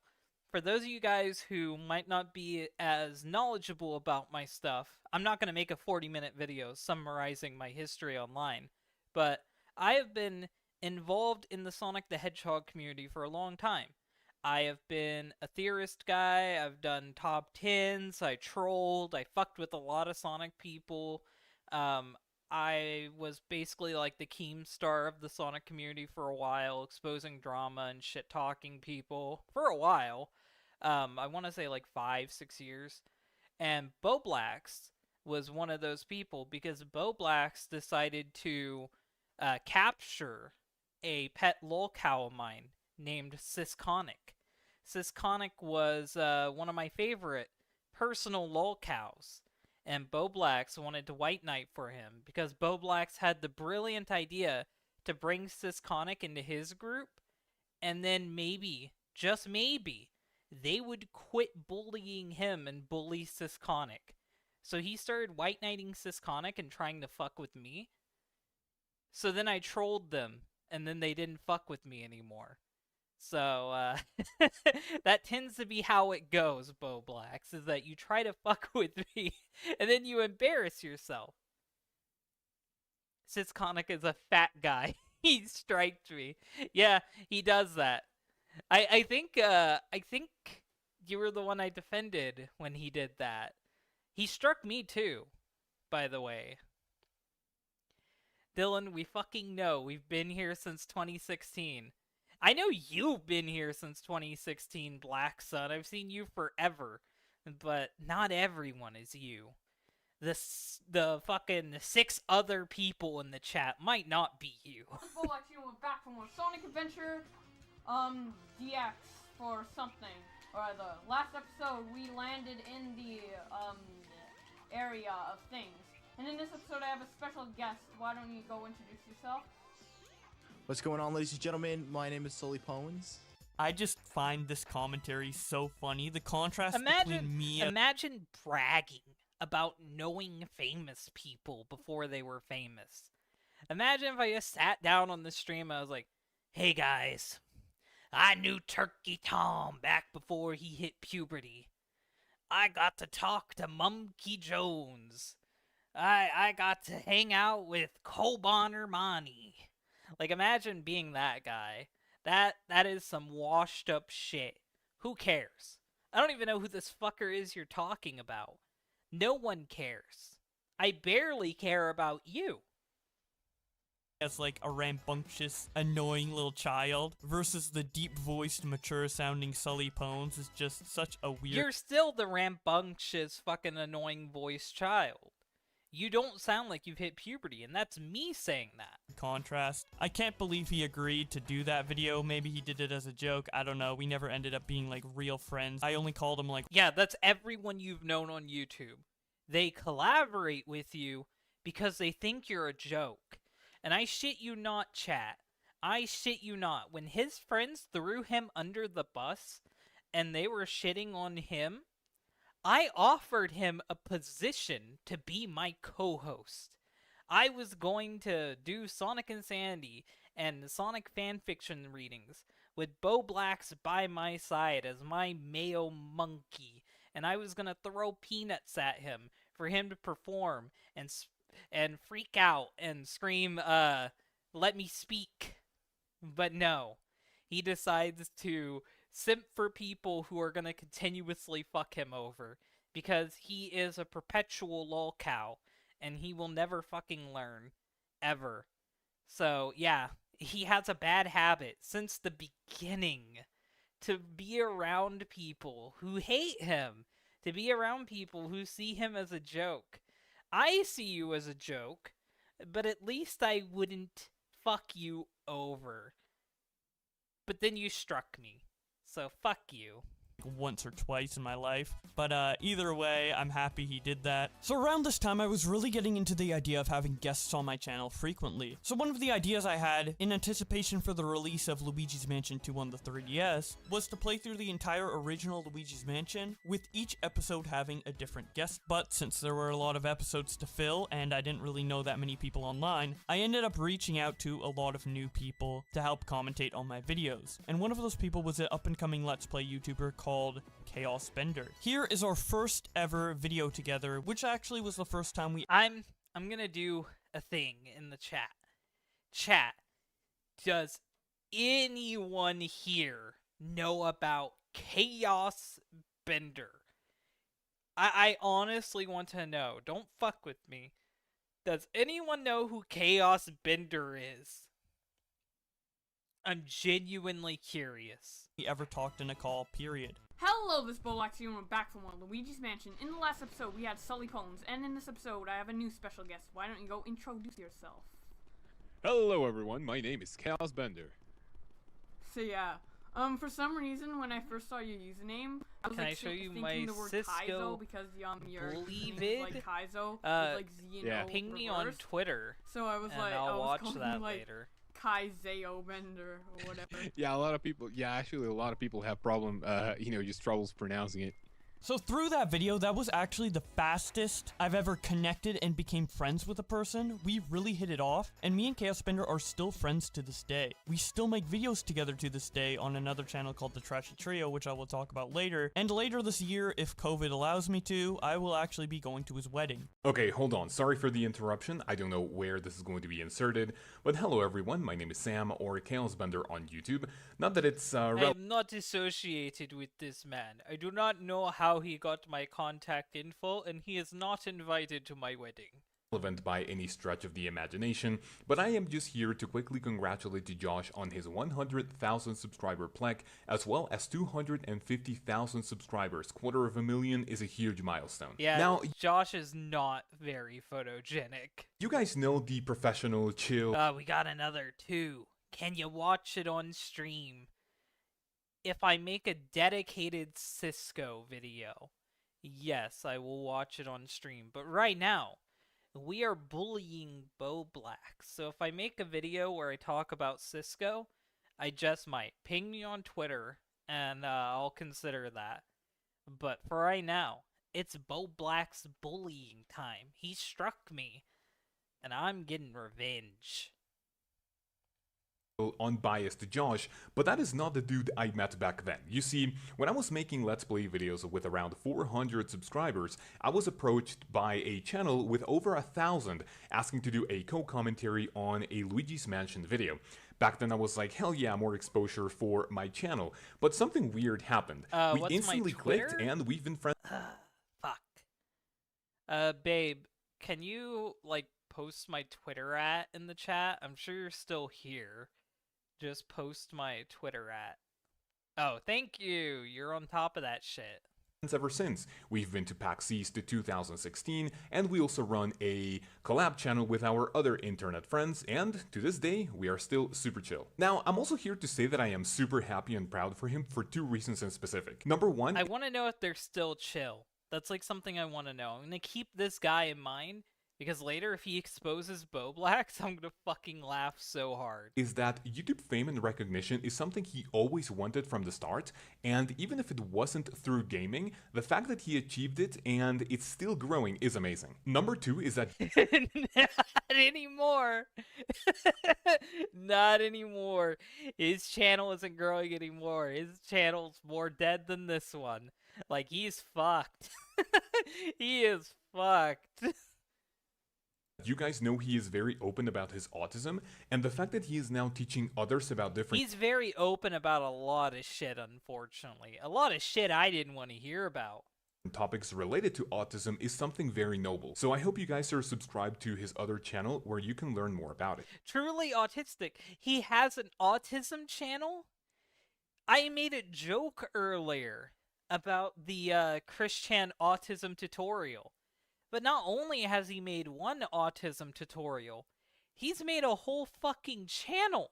for those of you guys who might not be as knowledgeable about my stuff, I'm not going to make a 40-minute video summarizing my history online, but I have been involved in the Sonic the Hedgehog community for a long time. I have been a theorist guy, I've done top 10s, I trolled, I fucked with a lot of Sonic people. I was basically like the Keemstar of the Sonic community for a while, exposing drama and shit-talking people for a while. I want to say like 5-6 years. And Bowblax was one of those people because Bowblax decided to capture a pet lolcow of mine named Sysconic. Sysconic was one of my favorite personal lolcows, and Bowblax wanted to white knight for him because Bowblax had the brilliant idea to bring Sysconic into his group and then maybe just maybe, they would quit bullying him and bully Sysconic. So he started white knighting Sysconic and trying to fuck with me. So then I trolled them, and then they didn't fuck with me anymore. So, that tends to be how it goes, Bowblax, is that you try to fuck with me, and then you embarrass yourself. Sysconic is a fat guy. He striked me. Yeah, he does that. I think you were the one I defended when he did that. He struck me too, by the way. Dylan, we fucking know. We've been here since 2016. I know you've been here since 2016, Black Sun. I've seen you forever. But not everyone is you. The fucking 6 other people in the chat might not be you. Bowblax, we're back from our Sonic Adventure, DX for something or other. Last episode, we landed in the, area of things. And in this episode, I have a special guest. Why don't you go introduce yourself? What's going on, ladies and gentlemen? My name is Sully Pones. I just find this commentary so funny. The contrast between me and... Imagine bragging about knowing famous people before they were famous. Imagine if I just sat down on the stream and I was like, hey guys, I knew Turkey Tom back before he hit puberty. I got to talk to Monkey Jones. I got to hang out with Koban Ermani. Like, imagine being that guy. That is some washed up shit. Who cares? I don't even know who this fucker is you're talking about. No one cares. I barely care about you. As like a rambunctious, annoying little child versus the deep-voiced, mature-sounding Sully Pones is just such a weird... You're still the rambunctious, fucking annoying voiced child. You don't sound like you've hit puberty, and that's me saying that. Contrast. I can't believe he agreed to do that video. Maybe he did it as a joke. I don't know. We never ended up being, like, real friends. I only called him, like... Yeah, that's everyone you've known on YouTube. They collaborate with you because they think you're a joke. And I shit you not, chat. I shit you not. When his friends threw him under the bus, and they were shitting on him, I offered him a position to be my co-host. I was going to do Sonic Insanity and Sonic fanfiction readings with Bowblax by my side as my Mayo monkey, and I was gonna throw peanuts at him for him to perform and freak out and scream, let me speak. But no, he decides to simp for people who are going to continuously fuck him over, because he is a perpetual lolcow, and he will never fucking learn, ever. So, yeah, he has a bad habit since the beginning to be around people who hate him, to be around people who see him as a joke. I see you as a joke, but at least I wouldn't fuck you over. But then you struck me. So fuck you. Once or twice in my life, but either way, I'm happy he did that. So around this time, I was really getting into the idea of having guests on my channel frequently. So one of the ideas I had, in anticipation for the release of Luigi's Mansion 2 on the 3DS, was to play through the entire original Luigi's Mansion, with each episode having a different guest. But since there were a lot of episodes to fill, and I didn't really know that many people online, I ended up reaching out to a lot of new people to help commentate on my videos. And one of those people was an up-and-coming Let's Play YouTuber called Chaos Bender. Here is our first ever video together, which actually was the first time we... I'm gonna do a thing in the chat. Chat, does anyone here know about Chaos Bender? I honestly want to know. Don't fuck with me. Does anyone know who Chaos Bender is? I'm genuinely curious. We ever talked in a call, period. Hello, this is Bowblax here, and we're back from Luigi's Mansion. In the last episode, we had Sully Pones, and in this episode, I have a new special guest. Why don't you go introduce yourself? Hello, everyone. My name is Chaos Bender. So yeah, for some reason, when I first saw your username, I was Can like I show you thinking my the word Cisco Kaizo because your believe name is it? like Kaizo, with like Z and O Ping me on reversed. Twitter. So I was and like, I'll I was watch calling that you, like, later. Kai Zeo Bender or whatever. Yeah, a lot of people. Yeah, actually, a lot of people have just troubles pronouncing it. So through that video, that was actually the fastest I've ever connected and became friends with a person. We really hit it off, and me and Chaos Bender are still friends to this day. We still make videos together to this day on another channel called The Trashy Trio, which I will talk about later. And later this year, if COVID allows me to, I will actually be going to his wedding. Okay, hold on. Sorry for the interruption. I don't know where this is going to be inserted, but hello everyone. My name is Sam, or Chaos Bender on YouTube. Not that it's I am not associated with this man. I do not know how he got my contact info, and he is not invited to my wedding. relevant by any stretch of the imagination, but I am just here to quickly congratulate Josh on his 100,000 subscriber plaque, as well as 250,000 subscribers. 250,000 is a huge milestone. Yeah, now, Josh is not very photogenic. you guys know the professional chill. We got another 2. Can you watch it on stream? If I make a dedicated Cisco video, yes, I will watch it on stream. But right now, we are bullying Bowblax. So if I make a video where I talk about Cisco, I just might. Ping me on Twitter, and I'll consider that. But for right now, it's Bowblax bullying time. He struck me, and I'm getting revenge. Unbiased Josh, but that is not the dude I met back then. You see, when I was making Let's Play videos with around 400 subscribers, I was approached by a channel with over 1,000 asking to do a co-commentary on a Luigi's Mansion video. Back then I was like, hell yeah, more exposure for my channel. But something weird happened. We what's instantly my Twitter? clicked and we've been friends. Fuck. Babe, can you, like, post my Twitter in the chat? I'm sure you're still here. Just post my Twitter . Oh, thank you. You're on top of that shit. Ever since. We've been to PAX East 2016, and we also run a collab channel with our other internet friends, and to this day, we are still super chill. Now, I'm also here to say that I am super happy and proud for him for 2 reasons in specific. Number 1, I want to know if they're still chill. That's like something I want to know. I'm going to keep this guy in mind, because later, if he exposes Bowblax, I'm gonna fucking laugh so hard. Is that YouTube fame and recognition is something he always wanted from the start, and even if it wasn't through gaming, the fact that he achieved it and it's still growing is amazing. Number 2 is that Not anymore. Not anymore. His channel isn't growing anymore. His channel's more dead than this one. Like, he's fucked. He is fucked. you guys know he is very open about his autism, and the fact that he is now teaching others about different He's very open about a lot of shit, unfortunately. A lot of shit I didn't want to hear about. topics related to autism is something very noble. So I hope you guys are subscribed to his other channel where you can learn more about it. Truly autistic. He has an autism channel? I made a joke earlier about the Christian autism tutorial. But not only has he made one autism tutorial, he's made a whole fucking channel.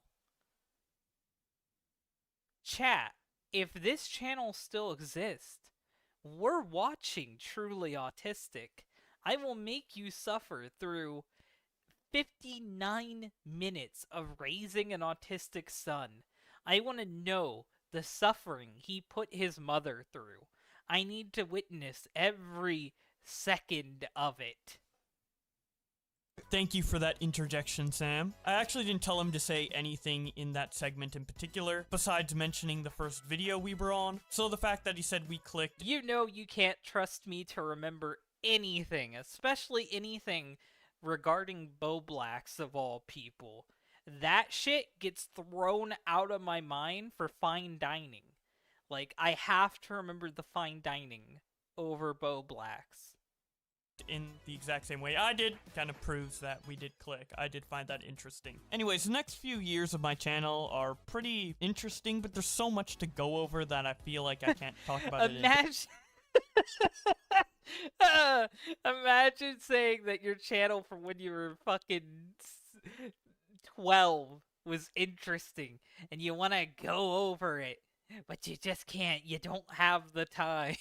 Chat, if this channel still exists, we're watching Truly Autistic. I will make you suffer through 59 minutes of raising an autistic son. I want to know the suffering he put his mother through. I need to witness every second of it. Thank you for that interjection, Sam. I actually didn't tell him to say anything in that segment in particular, besides mentioning the first video we were on. So the fact that he said we clicked... You know you can't trust me to remember anything, especially anything regarding Bowblax of all people. That shit gets thrown out of my mind for fine dining. Like, I have to remember the fine dining over Bowblax. In the exact same way I did, kind of proves that we did click. I did find that interesting. Anyways, the next few years of my channel are pretty interesting, but there's so much to go over that I feel like I can't talk about it. Imagine saying that your channel from when you were fucking 12 was interesting, and you want to go over it, but you just can't. You don't have the time.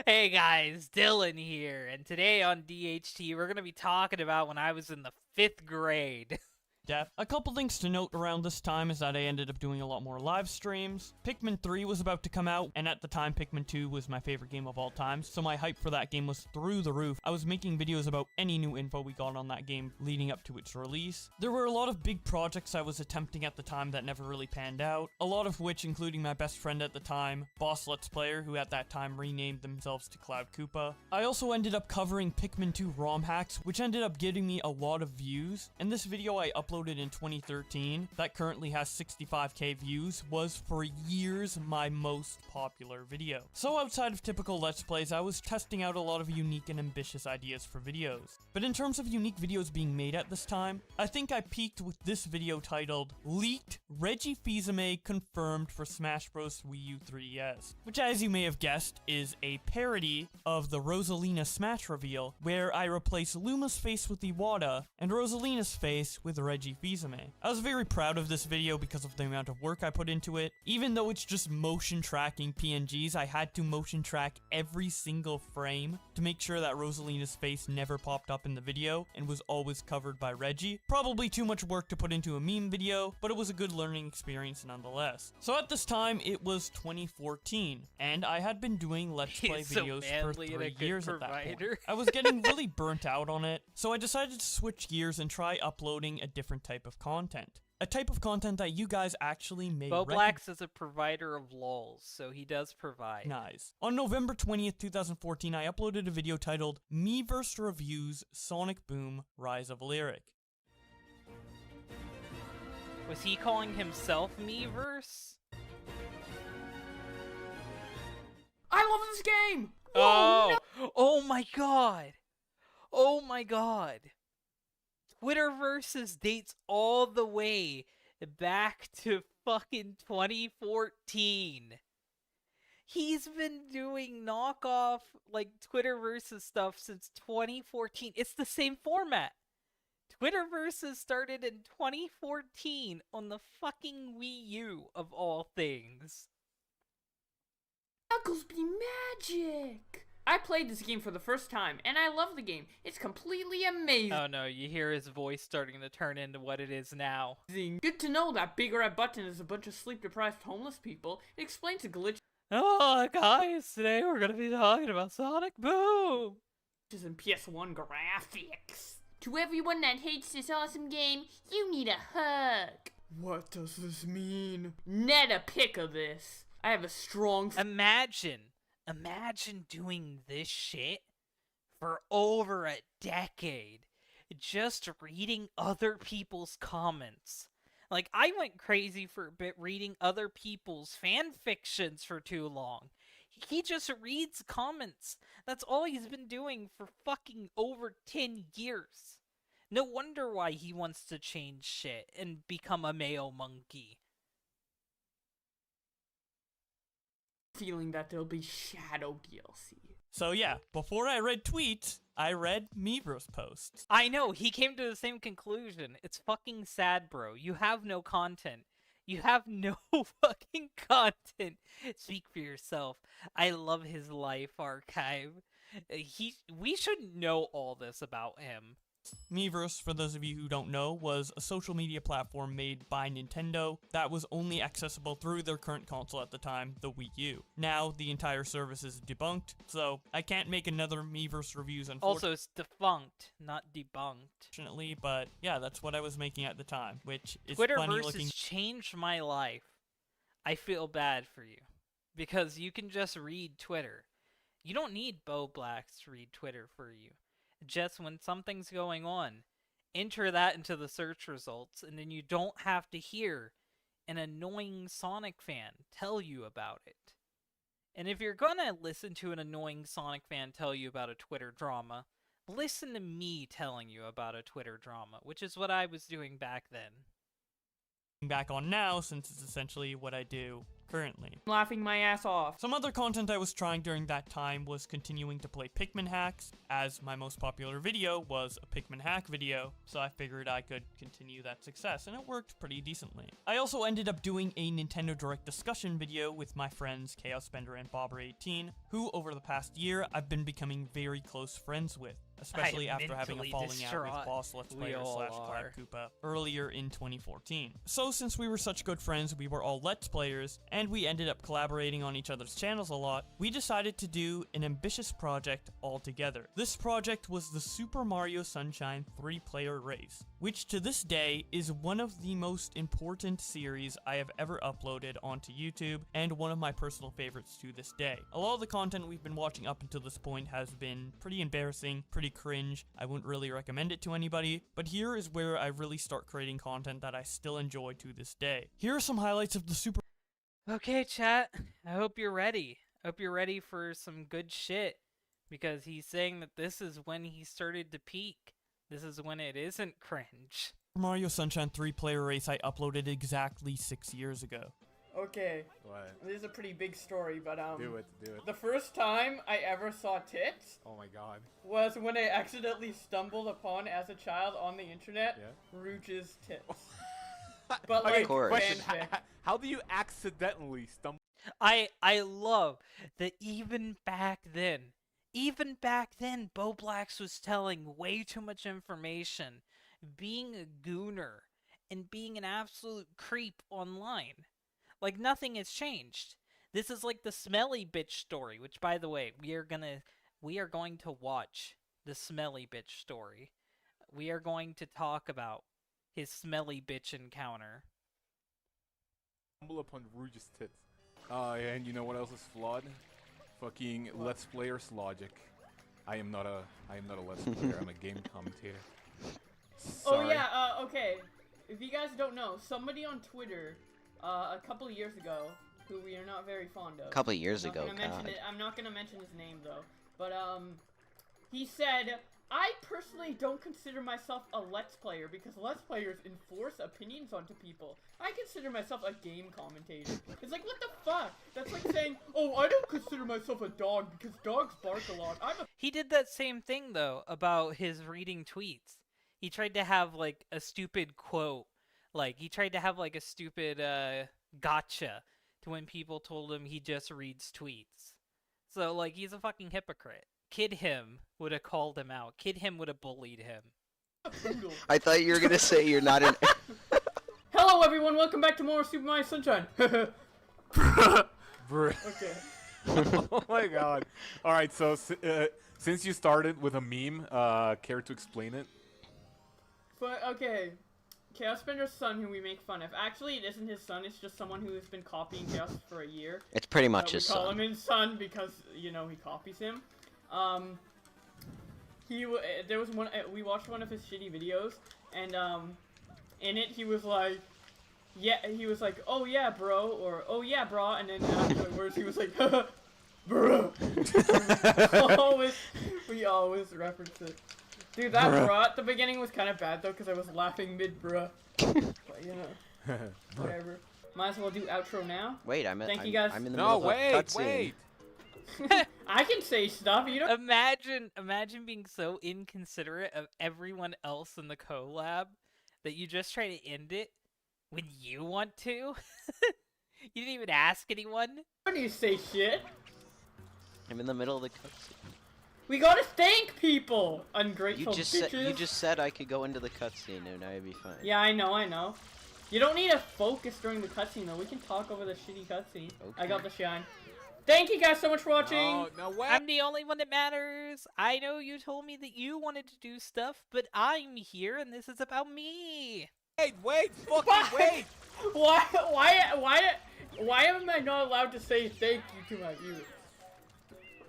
Hey guys, Dylan here, and today on DHT we're going to be talking about when I was in the 5th grade. depth. A couple things to note around this time is that I ended up doing a lot more live streams. Pikmin 3 was about to come out, and at the time Pikmin 2 was my favorite game of all time, so my hype for that game was through the roof. I was making videos about any new info we got on that game leading up to its release. There were a lot of big projects I was attempting at the time that never really panned out, a lot of which including my best friend at the time, Boss Let's Player, who at that time renamed themselves to Cloud Koopa. I also ended up covering Pikmin 2 ROM hacks, which ended up getting me a lot of views, and this video I uploaded in 2013 that currently has 65k views was for years my most popular video. So outside of typical Let's Plays, I was testing out a lot of unique and ambitious ideas for videos. But in terms of unique videos being made at this time, I think I peaked with this video titled Leaked Reggie Fils-Aimé Confirmed for Smash Bros. Wii U 3DS, which as you may have guessed is a parody of the Rosalina Smash reveal, where I replace Luma's face with Iwata and Rosalina's face with Reggie Fils-Aimé. I was very proud of this video because of the amount of work I put into it. Even though it's just motion tracking PNGs, I had to motion track every single frame to make sure that Rosalina's face never popped up in the video and was always covered by Reggie. Probably too much work to put into a meme video, but it was a good learning experience nonetheless. So at this time, it was 2014, and I had been doing Let's Play videos for 3 years at that point. I was getting really burnt out on it, so I decided to switch gears and try uploading a different type of content. A type of content that you guys actually may Bowblax is a provider of lols, so he does provide. Nice. On November 20th, 2014, I uploaded a video titled Miiverse Reviews Sonic Boom Rise of Lyric. Was he calling himself Miiverse? I love this game! Oh! No. Oh my god! Oh my god! Twitterverses dates all the way back to fucking 2014. He's been doing knockoff, like, Twitterverses stuff since 2014. It's the same format. Twitterverses started in 2014 on the fucking Wii U, of all things. Knuckles be magic! I played this game for the first time, and I love the game. It's completely amazing. Oh no, you hear his voice starting to turn into what it is now. Good to know that Big Red Button is a bunch of sleep-deprived homeless people. It explains the glitch. Oh, guys, today we're gonna be talking about Sonic Boom! And PS1 graphics. To everyone that hates this awesome game, you need a hug. What does this mean? Net a pic of this. I have a strong... Imagine doing this shit for over a decade. Just reading other people's comments. Like, I went crazy for a bit reading other people's fan fictions for too long. He just reads comments. That's all he's been doing for fucking over 10 years. No wonder why he wants to change shit and become a male monkey. Feeling that there'll be Shadow DLC. So yeah, before I read tweets, I read Miiverse posts. I know, he came to the same conclusion. It's fucking sad, bro. You have no content. You have no fucking content. Speak for yourself. I love his life archive. We should know all this about him. Miiverse, for those of you who don't know, was a social media platform made by Nintendo that was only accessible through their current console at the time, the Wii U. Now, the entire service is debunked, so I can't make another Miiverse reviews, unfortunately. Also, it's defunct, not debunked. But yeah, that's what I was making at the time, which is funny Twitterverse looking. has changed my life. I feel bad for you, because you can just read Twitter. You don't need Bowblax to read Twitter for you. Just when something's going on, enter that into the search results, and then you don't have to hear an annoying Sonic fan tell you about it. And if you're gonna listen to an annoying Sonic fan tell you about a Twitter drama, listen to me telling you about a Twitter drama, which is what I was doing back then. Back on now, since it's essentially what I do currently. Laughing my ass off. Some other content I was trying during that time was continuing to play Pikmin hacks, as my most popular video was a Pikmin hack video, so I figured I could continue that success, and it worked pretty decently. I also ended up doing a Nintendo Direct discussion video with my friends Chaos Bender and Bobber18, who over the past year I've been becoming very close friends with. especially am after having a mentally falling out distraught. with boss Let's We Player all slash are. Cloud Koopa earlier in 2014. So since we were such good friends, we were all Let's Players, and we ended up collaborating on each other's channels a lot, we decided to do an ambitious project all together. This project was the Super Mario Sunshine 3-player race, which to this day is one of the most important series I have ever uploaded onto YouTube, and one of my personal favorites to this day. A lot of the content we've been watching up until this point has been pretty embarrassing, pretty cringe. I wouldn't really recommend it to anybody, but here is where I really start creating content that I still enjoy to this day. Here are some highlights of the Super... Okay, chat. I hope you're ready. I hope you're ready for some good shit. Because he's saying that this is when he started to peak. This is when it isn't cringe. Mario Sunshine 3-player race I uploaded exactly 6 years ago. Okay. What? This is a pretty big story, but Do it. the first time I ever saw tits Oh my god. was when I accidentally stumbled upon, as a child on the internet, Rouge's tits. But like, Question, fanfic. how do you accidentally stumble? I love that even back then, Bowblax was telling way too much information, being a gooner, and being an absolute creep online. Like, nothing has changed. This is like the smelly bitch story, which, by the way, we are going to watch the smelly bitch story. We are going to talk about his smelly bitch encounter. Stumble upon Rouge's tits. And you know what else is flawed? Fucking Let's Player's logic. I am not a Let's Player. I'm a game commentator. Oh yeah, okay. If you guys don't know, somebody on Twitter, a couple of years ago, who we are not very fond of. A couple of years I'm not ago, gonna mention God. it. I'm not gonna mention his name though. But he said, I personally don't consider myself a Let's Player because Let's Players enforce opinions onto people. I consider myself a game commentator. It's like, what the fuck? That's like saying, oh, I don't consider myself a dog because dogs bark a lot. I'm a... He did that same thing, though, about his reading tweets. He tried to have, like, a stupid quote. Like, he tried to have, like, a stupid, gotcha to when people told him he just reads tweets. So, like, he's a fucking hypocrite. Kid Him would have called him out. Kid Him would have bullied him. I thought you were gonna say you're not an. Hello everyone, welcome back to more Super Mario Sunshine. Bruh. Okay. Oh my god. Alright, so since you started with a meme, care to explain it? But, okay. Chaos Spender's son, who we make fun of. Actually, it isn't his son, it's just someone who has been copying Chaos for a year. It's pretty much his We call son. him his son because, you know, he copies him. There was one, we watched one of his shitty videos, and, in it, he was like, oh yeah, bro, or, oh yeah, brah, and then afterwards he was like, bro. we always reference it. Dude, that bruh at the beginning was kind of bad, though, because I was laughing mid-bruh. But, you know, whatever. Might as well do outro now. Wait, I'm you guys. I'm in the middle of a cutscene. Wait! I can say stuff, you don't... Imagine being so inconsiderate of everyone else in the collab that you just try to end it when you want to. You didn't even ask anyone. Why do you say shit? I'm in the middle of the cutscene. We gotta thank people, ungrateful bitches. You just said I could go into the cutscene and I'd be fine. Yeah, I know. You don't need to focus during the cutscene, though. We can talk over the shitty cutscene. Okay. I got the shine. Thank you guys so much for watching. No, wait. I'm the only one that matters. I know you told me that you wanted to do stuff, but I'm here and this is about me. Wait, fucking wait! Why am I not allowed to say thank you to my viewers?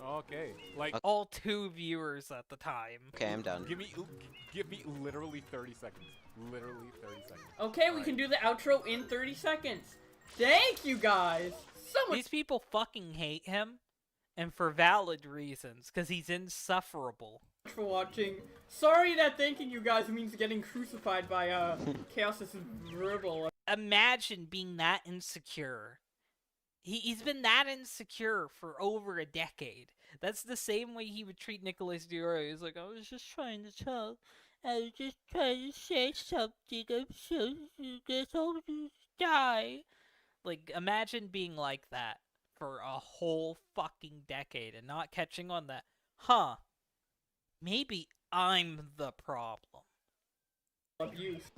Okay, like all 2 viewers at the time. Okay, I'm done. Give me literally 30 seconds. Literally 30 seconds. Okay, we can do the outro in 30 seconds. Thank you guys. These people fucking hate him, and for valid reasons, because he's insufferable. For watching. Sorry that thanking you guys means getting crucified by Chaos's verbal. Imagine being that insecure. He's been that insecure for over a decade. That's the same way he would treat Nicholas Dior. He's like, I was just trying to tell. I was just trying to say something. I'm so you guys all just die. Like, imagine being like that for a whole fucking decade and not catching on that, huh, maybe I'm the problem.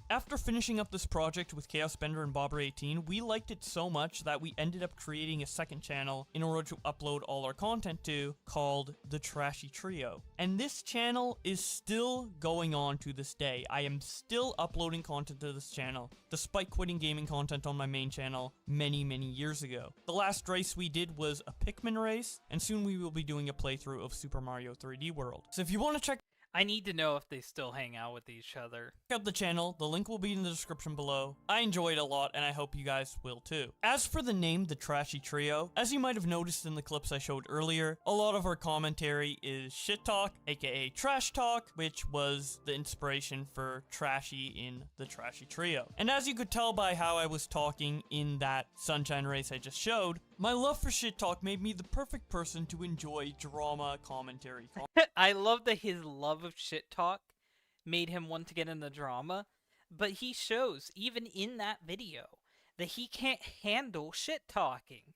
After finishing up this project with Chaos Bender and Bobber18, we liked it so much that we ended up creating a second channel in order to upload all our content to, called The Trashy Trio. And this channel is still going on to this day. I am still uploading content to this channel, despite quitting gaming content on my main channel many years ago. The last race we did was a Pikmin race, and soon we will be doing a playthrough of Super Mario 3D World. So if you want to check I need to know if they still hang out with each other. check out the channel, the link will be in the description below. I enjoy it a lot, and I hope you guys will too. As for the name, The Trashy Trio, as you might have noticed in the clips I showed earlier, a lot of our commentary is shit talk, aka trash talk, which was the inspiration for Trashy in The Trashy Trio. And as you could tell by how I was talking in that Sunshine race I just showed, my love for shit talk made me the perfect person to enjoy drama commentary. I love that his love of shit talk made him want to get in the drama, but he shows, even in that video, that he can't handle shit talking.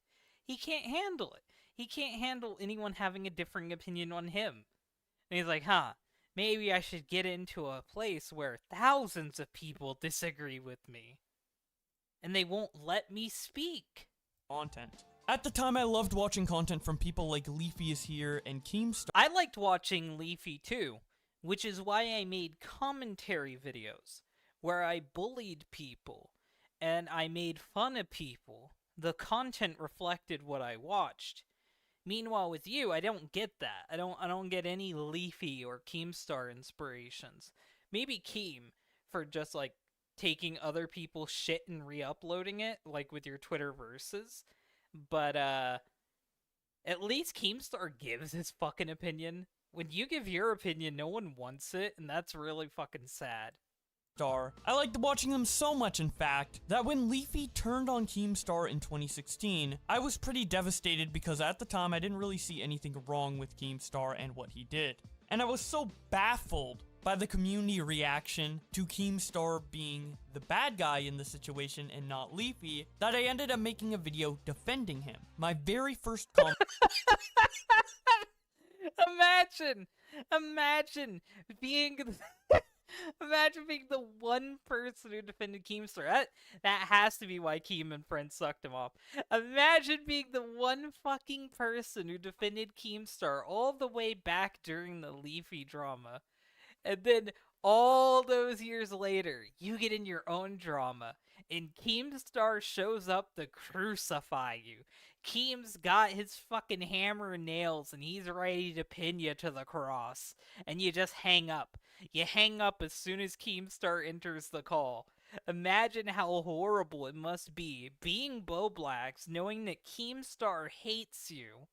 He can't handle it. He can't handle anyone having a differing opinion on him. And he's like, maybe I should get into a place where thousands of people disagree with me, and they won't let me speak. Content. At the time, I loved watching content from people like Leafy is Here and Keemstar. I liked watching Leafy too, which is why I made commentary videos, where I bullied people, and I made fun of people. The content reflected what I watched. Meanwhile, with you, I don't get that. I don't get any Leafy or Keemstar inspirations. Maybe Keem, for just, like, taking other people's shit and re-uploading it, like with your Twitter verses. But, at least Keemstar gives his fucking opinion. When you give your opinion, no one wants it, and that's really fucking sad. I liked watching them so much, in fact, that when Leafy turned on Keemstar in 2016, I was pretty devastated because at the time I didn't really see anything wrong with Keemstar and what he did. And I was so baffled by the community reaction to Keemstar being the bad guy in the situation and not Leafy, that I ended up making a video defending him. My very first comment. Imagine being imagine being the one person who defended Keemstar. That has to be why Keem and friends sucked him off. Imagine being the one fucking person who defended Keemstar all the way back during the Leafy drama. And then all those years later, you get in your own drama, and Keemstar shows up to crucify you. Keem's got his fucking hammer and nails, and he's ready to pin you to the cross. And you just hang up. You hang up as soon as Keemstar enters the call. Imagine how horrible it must be, being Bowblax, knowing that Keemstar hates you.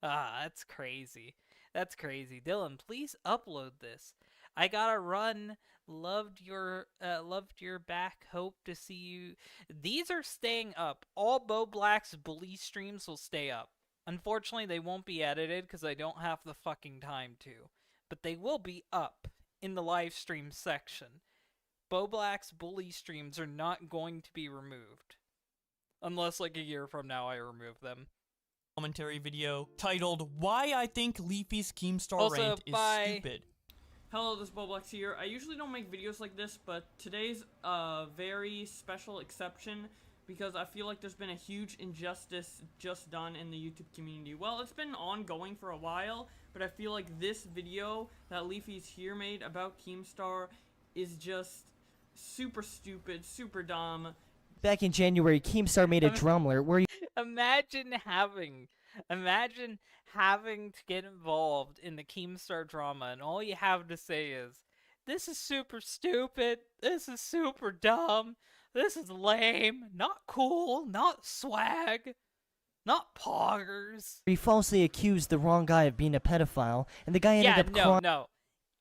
That's crazy. That's crazy. Dylan, please upload this. I gotta run. Loved your back. Hope to see you. These are staying up. All Bowblax bully streams will stay up. Unfortunately, they won't be edited because I don't have the fucking time to. But they will be up in the live stream section. Bowblax bully streams are not going to be removed. Unless like a year from now I remove them. Commentary video titled Why I Think Leafy's Keemstar Rant is Stupid. Hello, this is Bowblax here. I usually don't make videos like this, but today's a very special exception because I feel like there's been a huge injustice just done in the YouTube community. Well, it's been ongoing for a while, but I feel like this video that Leafy's Here made about Keemstar is just super stupid, super dumb. Back in January, Keemstar made a drum alert where Imagine having to get involved in the Keemstar drama, and all you have to say is, this is super stupid, this is super dumb, this is lame, not cool, not swag, not poggers. he falsely accused the wrong guy of being a pedophile, and the guy ended up crying. No.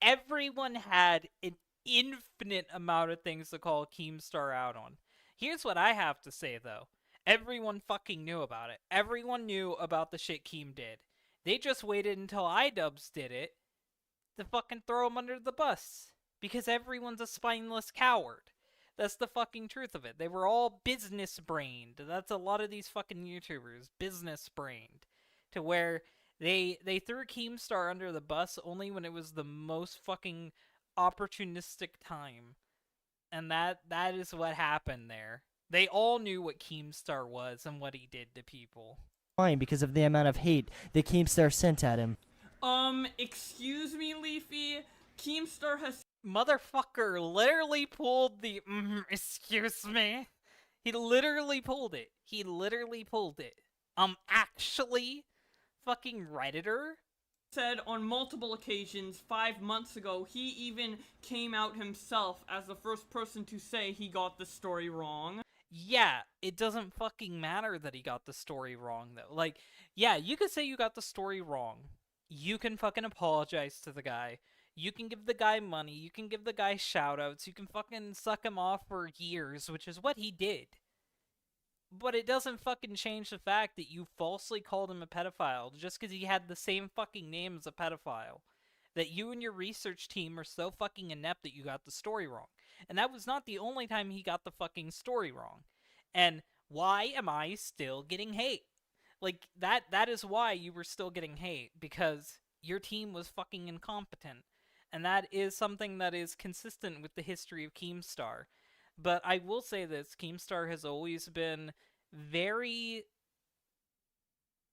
Everyone had an infinite amount of things to call Keemstar out on. Here's what I have to say, though. Everyone fucking knew about it. Everyone knew about the shit Keem did. They just waited until iDubbbz did it to fucking throw him under the bus. Because everyone's a spineless coward. That's the fucking truth of it. They were all business-brained. That's a lot of these fucking YouTubers. Business-brained. To where They threw Keemstar under the bus only when it was the most fucking opportunistic time. And that is what happened there. They all knew what Keemstar was and what he did to people. Fine, because of the amount of hate that Keemstar sent at him. Excuse me, Leafy. Keemstar has... Motherfucker literally pulled the, excuse me. He literally pulled it. He literally pulled it. Actually, fucking Redditor said on multiple occasions 5 months ago, he even came out himself as the first person to say he got the story wrong. Yeah, it doesn't fucking matter that he got the story wrong, though. Like, yeah, you could say you got the story wrong. You can fucking apologize to the guy. You can give the guy money. You can give the guy shoutouts. You can fucking suck him off for years, which is what he did. But it doesn't fucking change the fact that you falsely called him a pedophile just because he had the same fucking name as a pedophile. That you and your research team are so fucking inept that you got the story wrong. And that was not the only time he got the fucking story wrong. And why am I still getting hate? Like, that is why you were still getting hate, because your team was fucking incompetent. And that is something that is consistent with the history of Keemstar. But I will say this, Keemstar has always been very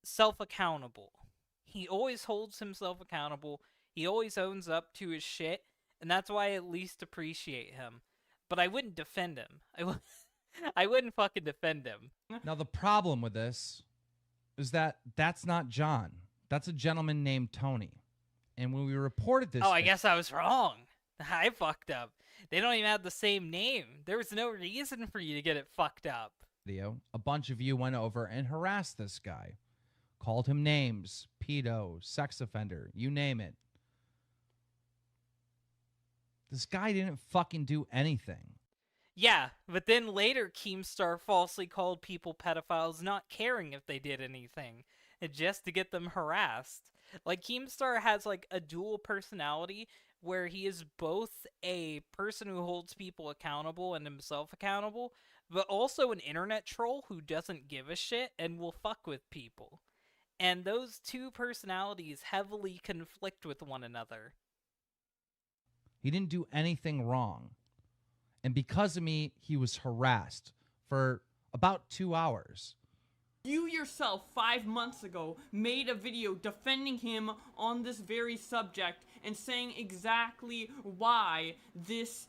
self-accountable. He always holds himself accountable. He always owns up to his shit, and that's why I at least appreciate him. But I wouldn't defend him. I wouldn't fucking defend him. Now, the problem with this is that that's not John. That's a gentleman named Tony. And when we reported this... Oh, I guess I was wrong. I fucked up. They don't even have the same name. There was no reason for you to get it fucked up. Video, a bunch of you went over and harassed this guy. Called him names, pedo, sex offender, you name it. This guy didn't fucking do anything. Yeah, but then later Keemstar falsely called people pedophiles, not caring if they did anything, just to get them harassed. Like, Keemstar has, like, a dual personality where he is both a person who holds people accountable and himself accountable, but also an internet troll who doesn't give a shit and will fuck with people. And those two personalities heavily conflict with one another. He didn't do anything wrong. And because of me, he was harassed for about 2 hours. You yourself, 5 months ago, made a video defending him on this very subject and saying exactly why this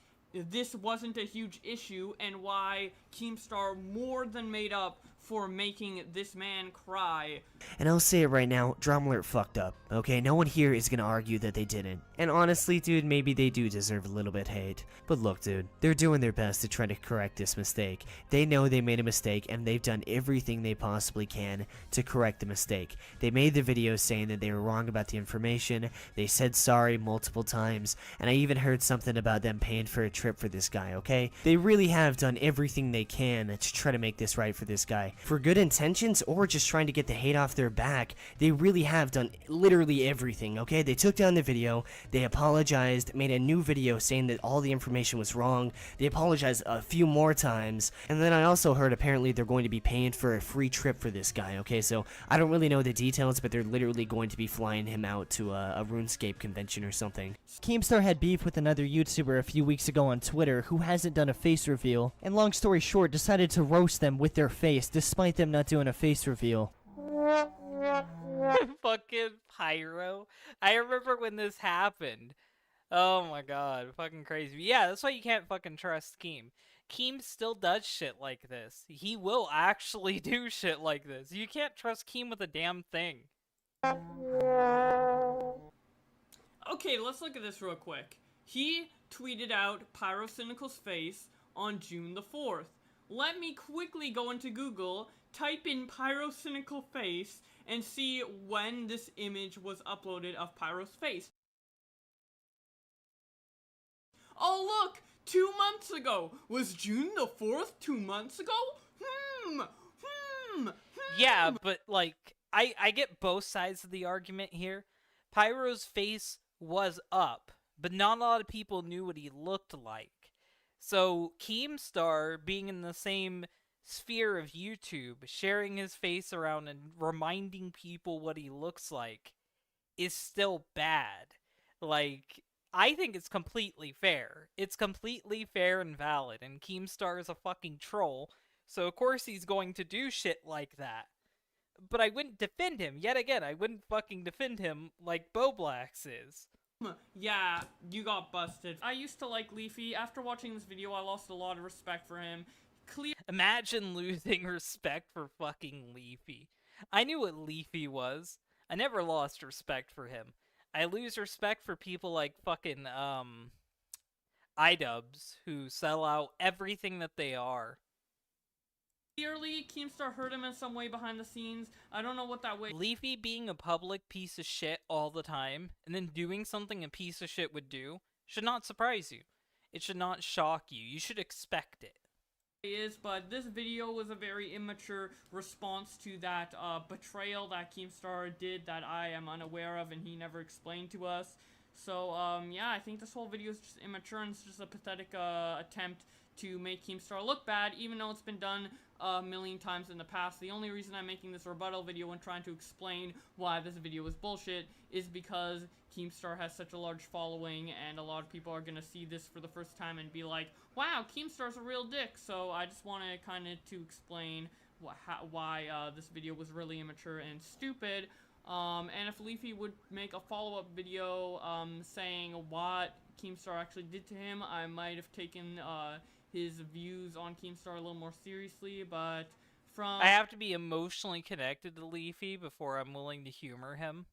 wasn't a huge issue and why Keemstar more than made up for making this man cry. And I'll say it right now, Drama Alert fucked up, okay? No one here is gonna argue that they didn't. And honestly, dude, maybe they do deserve a little bit hate. But look, dude, they're doing their best to try to correct this mistake. They know they made a mistake, and they've done everything they possibly can to correct the mistake. They made the video saying that they were wrong about the information, they said sorry multiple times, and I even heard something about them paying for a trip for this guy, okay? They really have done everything they can to try to make this right for this guy. For good intentions, or just trying to get the hate off their back, they really have done literally everything, okay? They took down the video, they apologized, made a new video saying that all the information was wrong, they apologized a few more times, and then I also heard apparently they're going to be paying for a free trip for this guy, okay? So, I don't really know the details, but they're literally going to be flying him out to a RuneScape convention or something. Keemstar had beef with another YouTuber a few weeks ago on Twitter who hasn't done a face reveal, and long story short, decided to roast them with their face despite them not doing a face reveal. Fucking Pyro. I remember when this happened. Oh my god, fucking crazy. Yeah, that's why you can't fucking trust Keem. Keem still does shit like this. He will actually do shit like this. You can't trust Keem with a damn thing. Okay, let's look at this real quick. He tweeted out Pyrocynical's face on June the 4th. Let me quickly go into Google, type in Pyrocynical face, and see when this image was uploaded of Pyro's face. Oh look! 2 months ago! Was June the 4th 2 months ago? Yeah, but like, I get both sides of the argument here. Pyro's face was up, but not a lot of people knew what he looked like. So Keemstar being in the same sphere of YouTube, sharing his face around and reminding people what he looks like is still bad. Like, I think it's completely fair. It's completely fair and valid, and Keemstar is a fucking troll, so of course he's going to do shit like that. But I wouldn't defend him. Yet again, I wouldn't fucking defend him like Bowblax is. Yeah, you got busted. I used to like Leafy. After watching this video, I lost a lot of respect for him. Imagine losing respect for fucking Leafy. I knew what Leafy was. I never lost respect for him. I lose respect for people like fucking, iDubbbz, who sell out everything that they are. Clearly, Keemstar hurt him in some way behind the scenes. I don't know what that way. Leafy being a public piece of shit all the time, and then doing something a piece of shit would do, should not surprise you. It should not shock you. You should expect it. But this video was a very immature response to that betrayal that Keemstar did that I am unaware of and he never explained to us. So, yeah, I think this whole video is just immature and it's just a pathetic attempt to make Keemstar look bad, even though it's been done a million times in the past. The only reason I'm making this rebuttal video and trying to explain why this video is bullshit is because Keemstar has such a large following and a lot of people are going to see this for the first time and be like, wow, Keemstar's a real dick. So I just want to kind of to explain why this video was really immature and stupid. And if Leafy would make a follow-up video saying what Keemstar actually did to him, I might have taken his views on Keemstar a little more seriously, but from... I have to be emotionally connected to Leafy before I'm willing to humor him.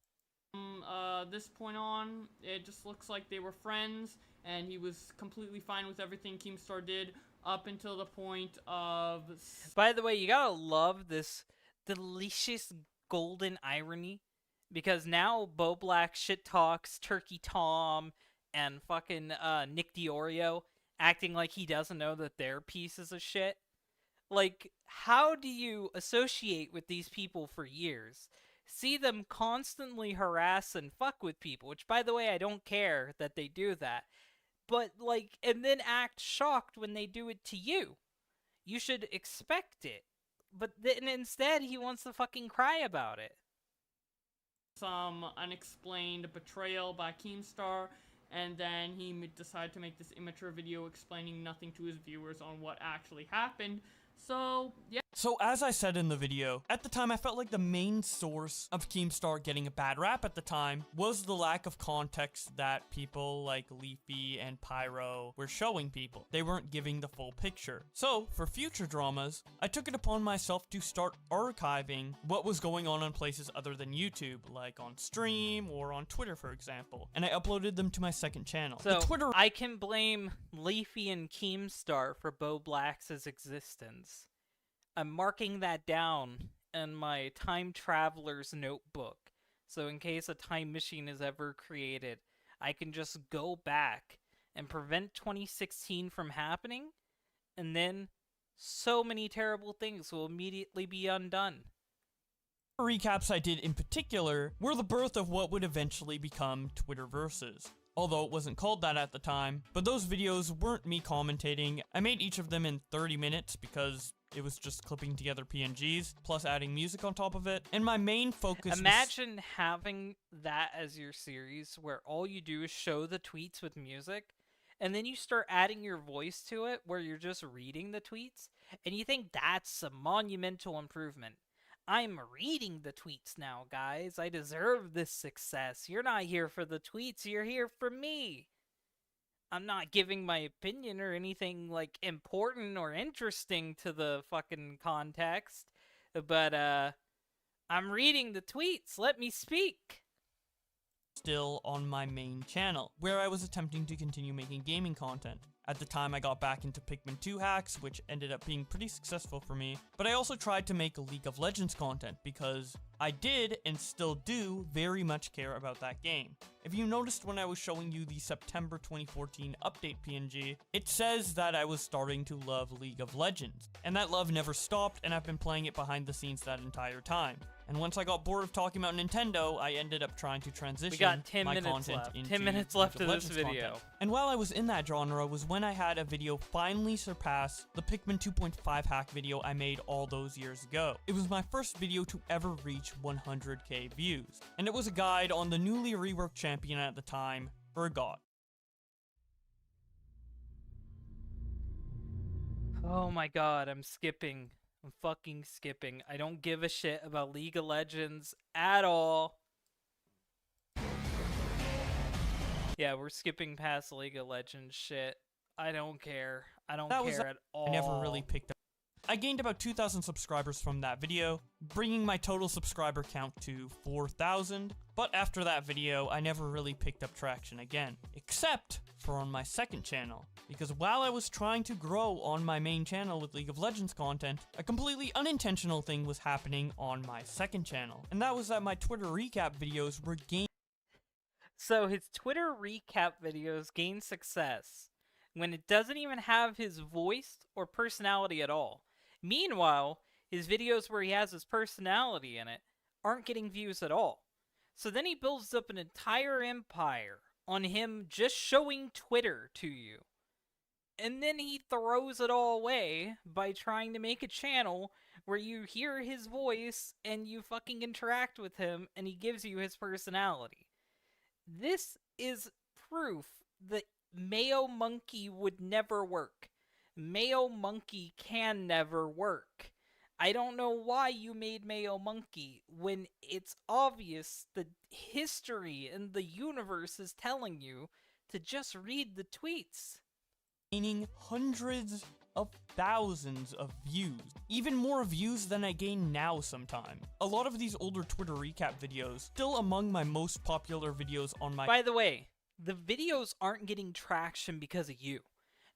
This point on, it just looks like they were friends, and he was completely fine with everything Keemstar did up until the point of... By the way, you gotta love this delicious golden irony, because now Bowblax shit talks Turkey Tom and fucking Nick Diorio, acting like he doesn't know that they're pieces of shit. Like, how do you associate with these people for years? See them constantly harass and fuck with people, which, by the way, I don't care that they do that. But, like, and then act shocked when they do it to you. You should expect it. But then instead, he wants to fucking cry about it. Some unexplained betrayal by Keemstar, and then he decided to make this immature video explaining nothing to his viewers on what actually happened. So, yeah. So as I said in the video, at the time I felt like the main source of Keemstar getting a bad rap at the time was the lack of context that people like Leafy and Pyro were showing people. They weren't giving the full picture. So, for future dramas, I took it upon myself to start archiving what was going on places other than YouTube, like on stream or on Twitter, for example, and I uploaded them to my second channel. So, I can blame Leafy and Keemstar for Bowblax's existence. I'm marking that down in my time traveler's notebook, so in case a time machine is ever created, I can just go back and prevent 2016 from happening, and then so many terrible things will immediately be undone. Recaps I did in particular were the birth of what would eventually become Twitterverses. Although it wasn't called that at the time, but those videos weren't me commentating. I made each of them in 30 minutes because it was just clipping together PNGs, plus adding music on top of it, and my main focus Imagine having that as your series, where all you do is show the tweets with music, and then you start adding your voice to it, where you're just reading the tweets, and you think that's a monumental improvement. I'm reading the tweets now, guys. I deserve this success. You're not here for the tweets, you're here for me. I'm not giving my opinion or anything, like, important or interesting to the fucking context, but, I'm reading the tweets. Let me speak. Still on my main channel, where I was attempting to continue making gaming content. At the time, I got back into Pikmin 2 hacks, which ended up being pretty successful for me, but I also tried to make League of Legends content because I did, and still do, very much care about that game. If you noticed when I was showing you the September 2014 update PNG, it says that I was starting to love League of Legends, and that love never stopped, and I've been playing it behind the scenes that entire time. And once I got bored of talking about Nintendo, I ended up trying to transition We got 10 my minutes content left. into 10 minutes left League of of this Legends video. content. And while I was in that genre was when I had a video finally surpass the Pikmin 2.5 hack video I made all those years ago. It was my first video to ever reach 100k views, and it was a guide on the newly reworked champion at the time, Urgot. Oh my god, I'm skipping. I'm fucking skipping. I don't give a shit about League of Legends at all. Yeah, we're skipping past League of Legends shit. I don't care. I don't care at all. I never really picked up. I gained about 2,000 subscribers from that video, bringing my total subscriber count to 4,000. But after that video, I never really picked up traction again, except for on my second channel. Because while I was trying to grow on my main channel with League of Legends content, a completely unintentional thing was happening on my second channel. And that was that my Twitter recap videos were gaining. So his Twitter recap videos gain success when it doesn't even have his voice or personality at all. Meanwhile, his videos where he has his personality in it aren't getting views at all. So then he builds up an entire empire on him just showing Twitter to you. And then he throws it all away by trying to make a channel where you hear his voice and you fucking interact with him and he gives you his personality. This is proof that Mayo Monkey would never work. Mayo Monkey can never work. I don't know why you made Mayo Monkey when it's obvious the history and the universe is telling you to just read the tweets. Gaining hundreds of thousands of views. Even more views than I gain now sometimes. A lot of these older Twitter recap videos, still among my most popular videos on my— By the way, the videos aren't getting traction because of you.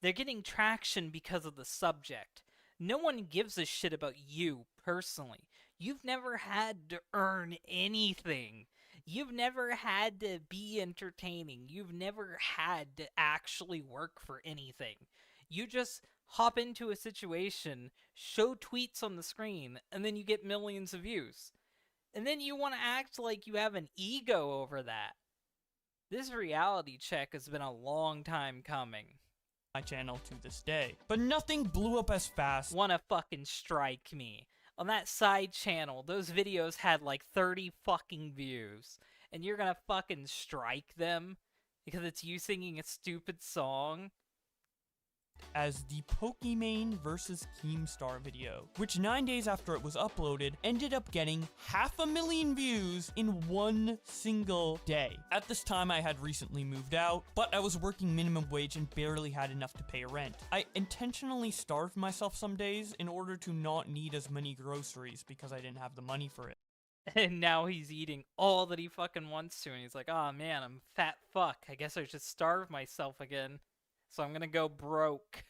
They're getting traction because of the subject. No one gives a shit about you, personally. You've never had to earn anything. You've never had to be entertaining. You've never had to actually work for anything. You just hop into a situation, show tweets on the screen, and then you get millions of views. And then you want to act like you have an ego over that. This reality check has been a long time coming. My channel to this day. But nothing blew up as fast. Wanna fucking strike me. On that side channel, those videos had like 30 fucking views. And you're gonna fucking strike them? Because it's you singing a stupid song? As the Pokimane vs Keemstar video, which 9 days after it was uploaded, ended up getting 500,000 views in one single day. At this time, I had recently moved out, but I was working minimum wage and barely had enough to pay rent. I intentionally starved myself some days in order to not need as many groceries because I didn't have the money for it. And now he's eating all that he fucking wants to, and he's like, oh man, I'm a fat fuck. I guess I should starve myself again. So I'm gonna go broke.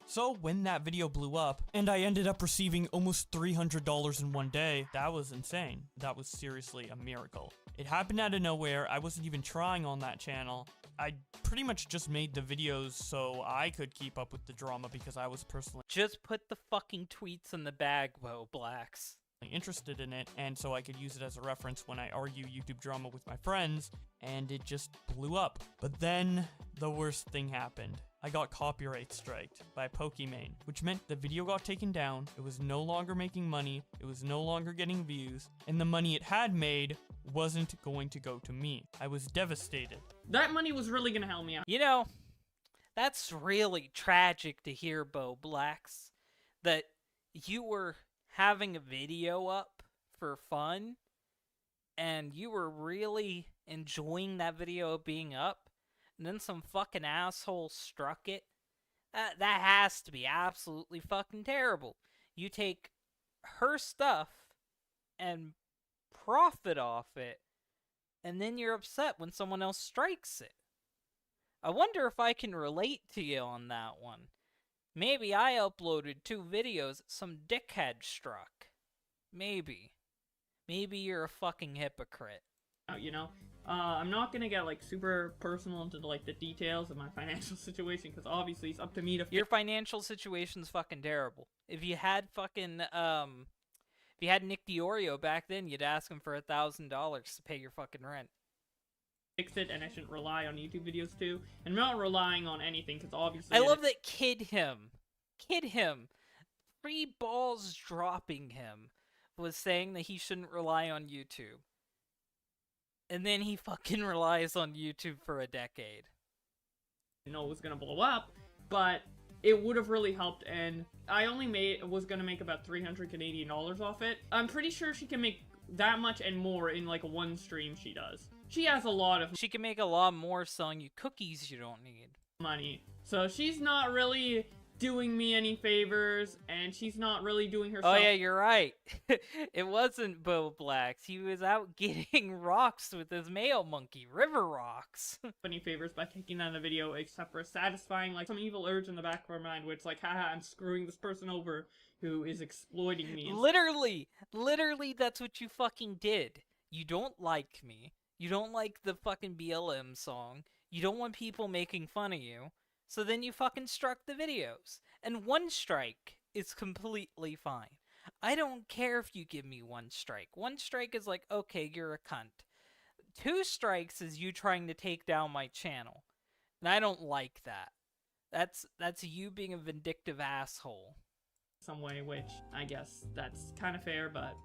So when that video blew up, and I ended up receiving almost $300 in one day, that was insane. That was seriously a miracle. It happened out of nowhere. I wasn't even trying on that channel. I pretty much just made the videos so I could keep up with the drama because I was personally Just put the fucking tweets in the bag, Bowblax. interested in it, and so I could use it as a reference when I argue YouTube drama with my friends, and it just blew up. But then, the worst thing happened. I got copyright striked by Pokimane, which meant the video got taken down, it was no longer making money, it was no longer getting views, and the money it had made wasn't going to go to me. I was devastated. That money was really gonna help me out. You know, that's really tragic to hear, Bowblax. That you were having a video up for fun, and you were really enjoying that video being up, and then some fucking asshole struck it. That has to be absolutely fucking terrible. You take her stuff and profit off it, and then you're upset when someone else strikes it. I wonder if I can relate to you on that one. Maybe I uploaded 2 videos some dickhead struck. Maybe. Maybe you're a fucking hypocrite. You know, I'm not gonna get like super personal into like the details of my financial situation because obviously it's up to me to. Your financial situation's fucking terrible. If you had fucking If you had Nick DiOrio back then, you'd ask him for $1,000 to pay your fucking rent. Fix it, and I shouldn't rely on YouTube videos too. And I'm not relying on anything because obviously I love that Kid Him, Free Balls Dropping Him, was saying that he shouldn't rely on YouTube. And then he fucking relies on YouTube for a decade. know it was gonna blow up, but it would have really helped, and I only was gonna make about 300 Canadian dollars off it. I'm pretty sure she can make that much and more in like one stream she does. She has a lot of She can make a lot more selling you cookies you don't need. money, so she's not really doing me any favors, and she's not really doing herself. Oh yeah, you're right. It wasn't Bowblax. He was out getting rocks with his male monkey, River Rocks. Any favors by taking down the video, except for satisfying like some evil urge in the back of our mind, where it's like, haha, I'm screwing this person over who is exploiting me. Literally, that's what you fucking did. You don't like me. You don't like the fucking BLM song. You don't want people making fun of you. So then you fucking struck the videos. And 1 strike is completely fine. I don't care if you give me 1 strike. 1 strike is like, okay, you're a cunt. 2 strikes is you trying to take down my channel. And I don't like that. That's you being a vindictive asshole. Some way, which I guess that's kind of fair, but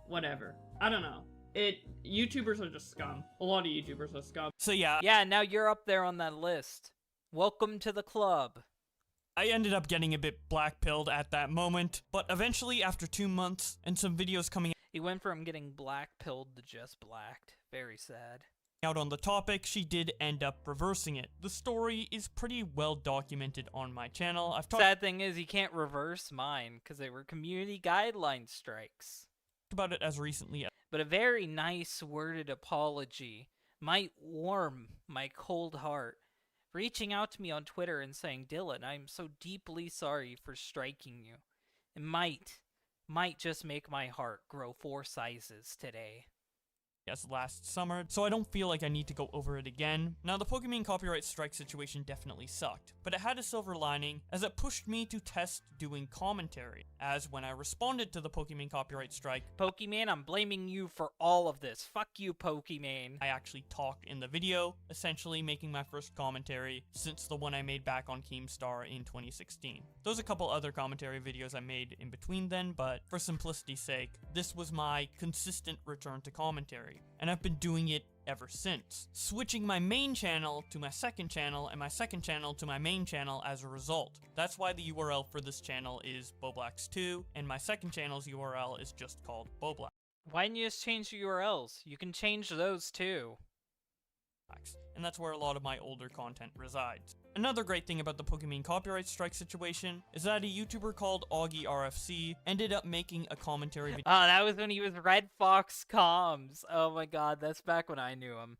whatever. I don't know. YouTubers are just scum. A lot of YouTubers are scum. So yeah. Yeah, now you're up there on that list. Welcome to the club. I ended up getting a bit black-pilled at that moment, but eventually after 2 months and some videos coming He went from getting black-pilled to just blacked. Very sad. out on the topic, she did end up reversing it. The story is pretty well documented on my channel. I've talked Sad thing is, he can't reverse mine, because they were community guideline strikes. about it as recently as But a very nice worded apology might warm my cold heart. Reaching out to me on Twitter and saying, Dylan, I'm so deeply sorry for striking you. It might just make my heart grow 4 sizes today. as last summer, so I don't feel like I need to go over it again. Now, the Pokemon copyright strike situation definitely sucked, but it had a silver lining as it pushed me to test doing commentary, as when I responded to the Pokemon copyright strike, Pokemon, I'm blaming you for all of this. Fuck you, Pokemon. I actually talked in the video, essentially making my first commentary since the one I made back on Keemstar in 2016. There's a couple other commentary videos I made in between then, but for simplicity's sake, this was my consistent return to commentary. And I've been doing it ever since, switching my main channel to my second channel and my second channel to my main channel as a result. That's why the URL for this channel is Bowblax2 and my second channel's URL is just called Bowblax. Why didn't you just change the URLs? You can change those too. And that's where a lot of my older content resides. Another great thing about the Pokemon copyright strike situation is that a YouTuber called Augie RFC ended up making a commentary video. Oh, that was when he was Red Fox Comms. Oh my god, that's back when I knew him.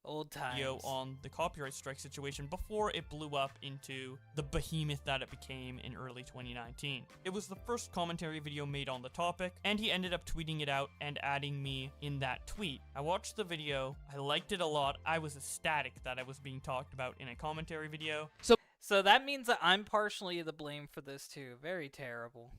Old times. On the copyright strike situation before it blew up into the behemoth that it became in early 2019. It was the first commentary video made on the topic, and he ended up tweeting it out and adding me in that tweet. I watched the video, I liked it a lot, I was ecstatic that I was being talked about in a commentary video. So that means that I'm partially to blame for this too. Very terrible.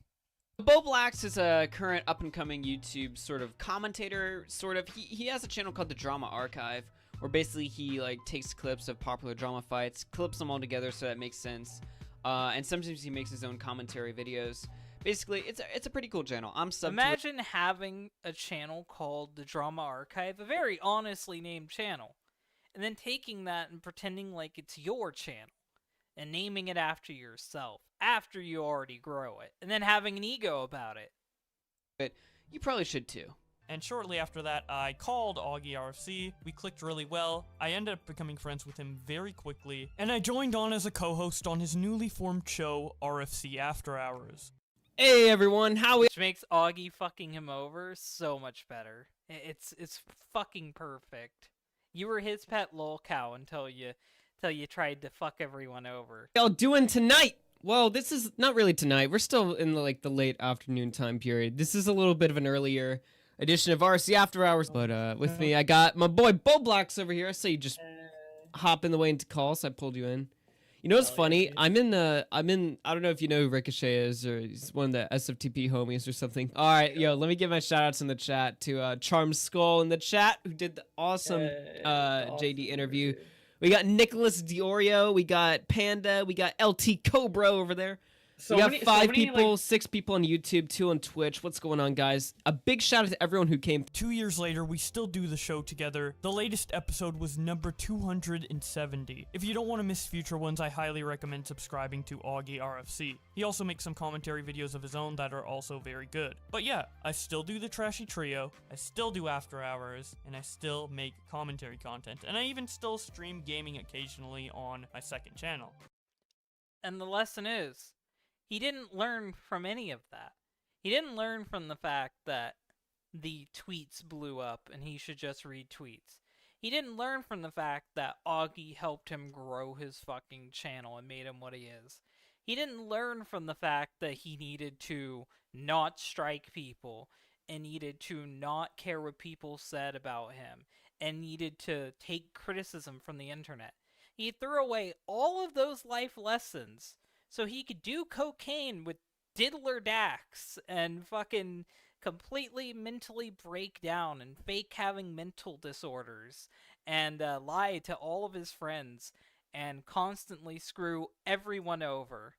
Bowblax is a current up-and-coming YouTube sort of commentator, He has a channel called The Drama Archive, where basically he like takes clips of popular drama fights, clips them all together so that makes sense, and sometimes he makes his own commentary videos. Basically, it's a pretty cool channel. I'm sub. Imagine having a channel called The Drama Archive, a very honestly named channel, and then taking that and pretending like it's your channel, and naming it after yourself, after you already grow it, and then having an ego about it. But you probably should too. And shortly after that, I called Augie RFC, we clicked really well, I ended up becoming friends with him very quickly, and I joined on as a co-host on his newly formed show, RFC After Hours. Hey everyone, Which makes Augie fucking him over so much better. It's fucking perfect. You were his pet lol cow until you tried to fuck everyone over. Y'all doing tonight? Well, this is not really tonight. We're still in the late afternoon time period. This is a little bit of an earlier edition of RC After Hours, but with me I got my boy Bowblax over here. I saw you just hop in the way into calls, so I pulled you in. You know what's funny? I'm in. I don't know if you know who Ricochet is, or he's one of the SFTP homies or something. All right, yo, let me give my shout outs in the chat to Charm Skull in the chat, who did the awesome JD interview. We got Nicholas Diorio, we got Panda, we got LT Cobra over there. We got 5 people, 6 people on YouTube, 2 on Twitch. What's going on, guys? A big shout out to everyone who came. 2 years later, we still do the show together. The latest episode was number 270. If you don't want to miss future ones, I highly recommend subscribing to Augie RFC. He also makes some commentary videos of his own that are also very good. But yeah, I still do the Trashy Trio, I still do After Hours, and I still make commentary content. And I even still stream gaming occasionally on my second channel. And the lesson is, he didn't learn from any of that. He didn't learn from the fact that the tweets blew up and he should just read tweets. He didn't learn from the fact that Augie helped him grow his fucking channel and made him what he is. He didn't learn from the fact that he needed to not strike people and needed to not care what people said about him and needed to take criticism from the internet. He threw away all of those life lessons so he could do cocaine with Diddler Dax and fucking completely mentally break down and fake having mental disorders and lie to all of his friends and constantly screw everyone over.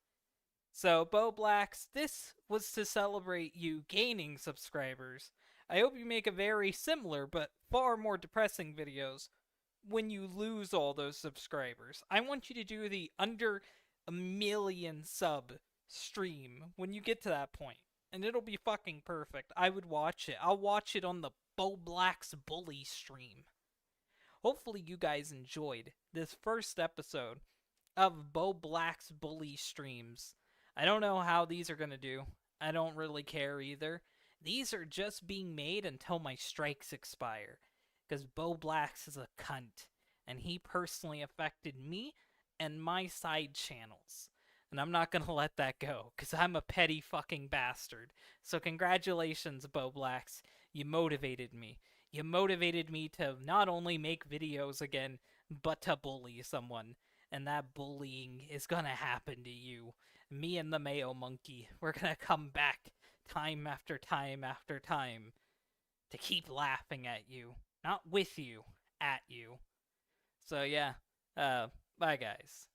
So, Bowblax, this was to celebrate you gaining subscribers. I hope you make a very similar but far more depressing videos when you lose all those subscribers. I want you to do the under a million sub stream when you get to that point, and it'll be fucking perfect. I would watch it. I'll watch it on the Bowblax Bully stream. Hopefully you guys enjoyed this first episode of Bowblax Bully streams. I don't know how these are gonna do. I don't really care either. These are just being made until my strikes expire, because Bowblax is a cunt, and he personally affected me and my side channels. And I'm not gonna let that go, because I'm a petty fucking bastard. So congratulations, Bowblax. You motivated me. You motivated me to not only make videos again, but to bully someone. And that bullying is gonna happen to you. Me and the Mayo Monkey, we're gonna come back time after time after time to keep laughing at you. Not with you, at you. So yeah, bye guys.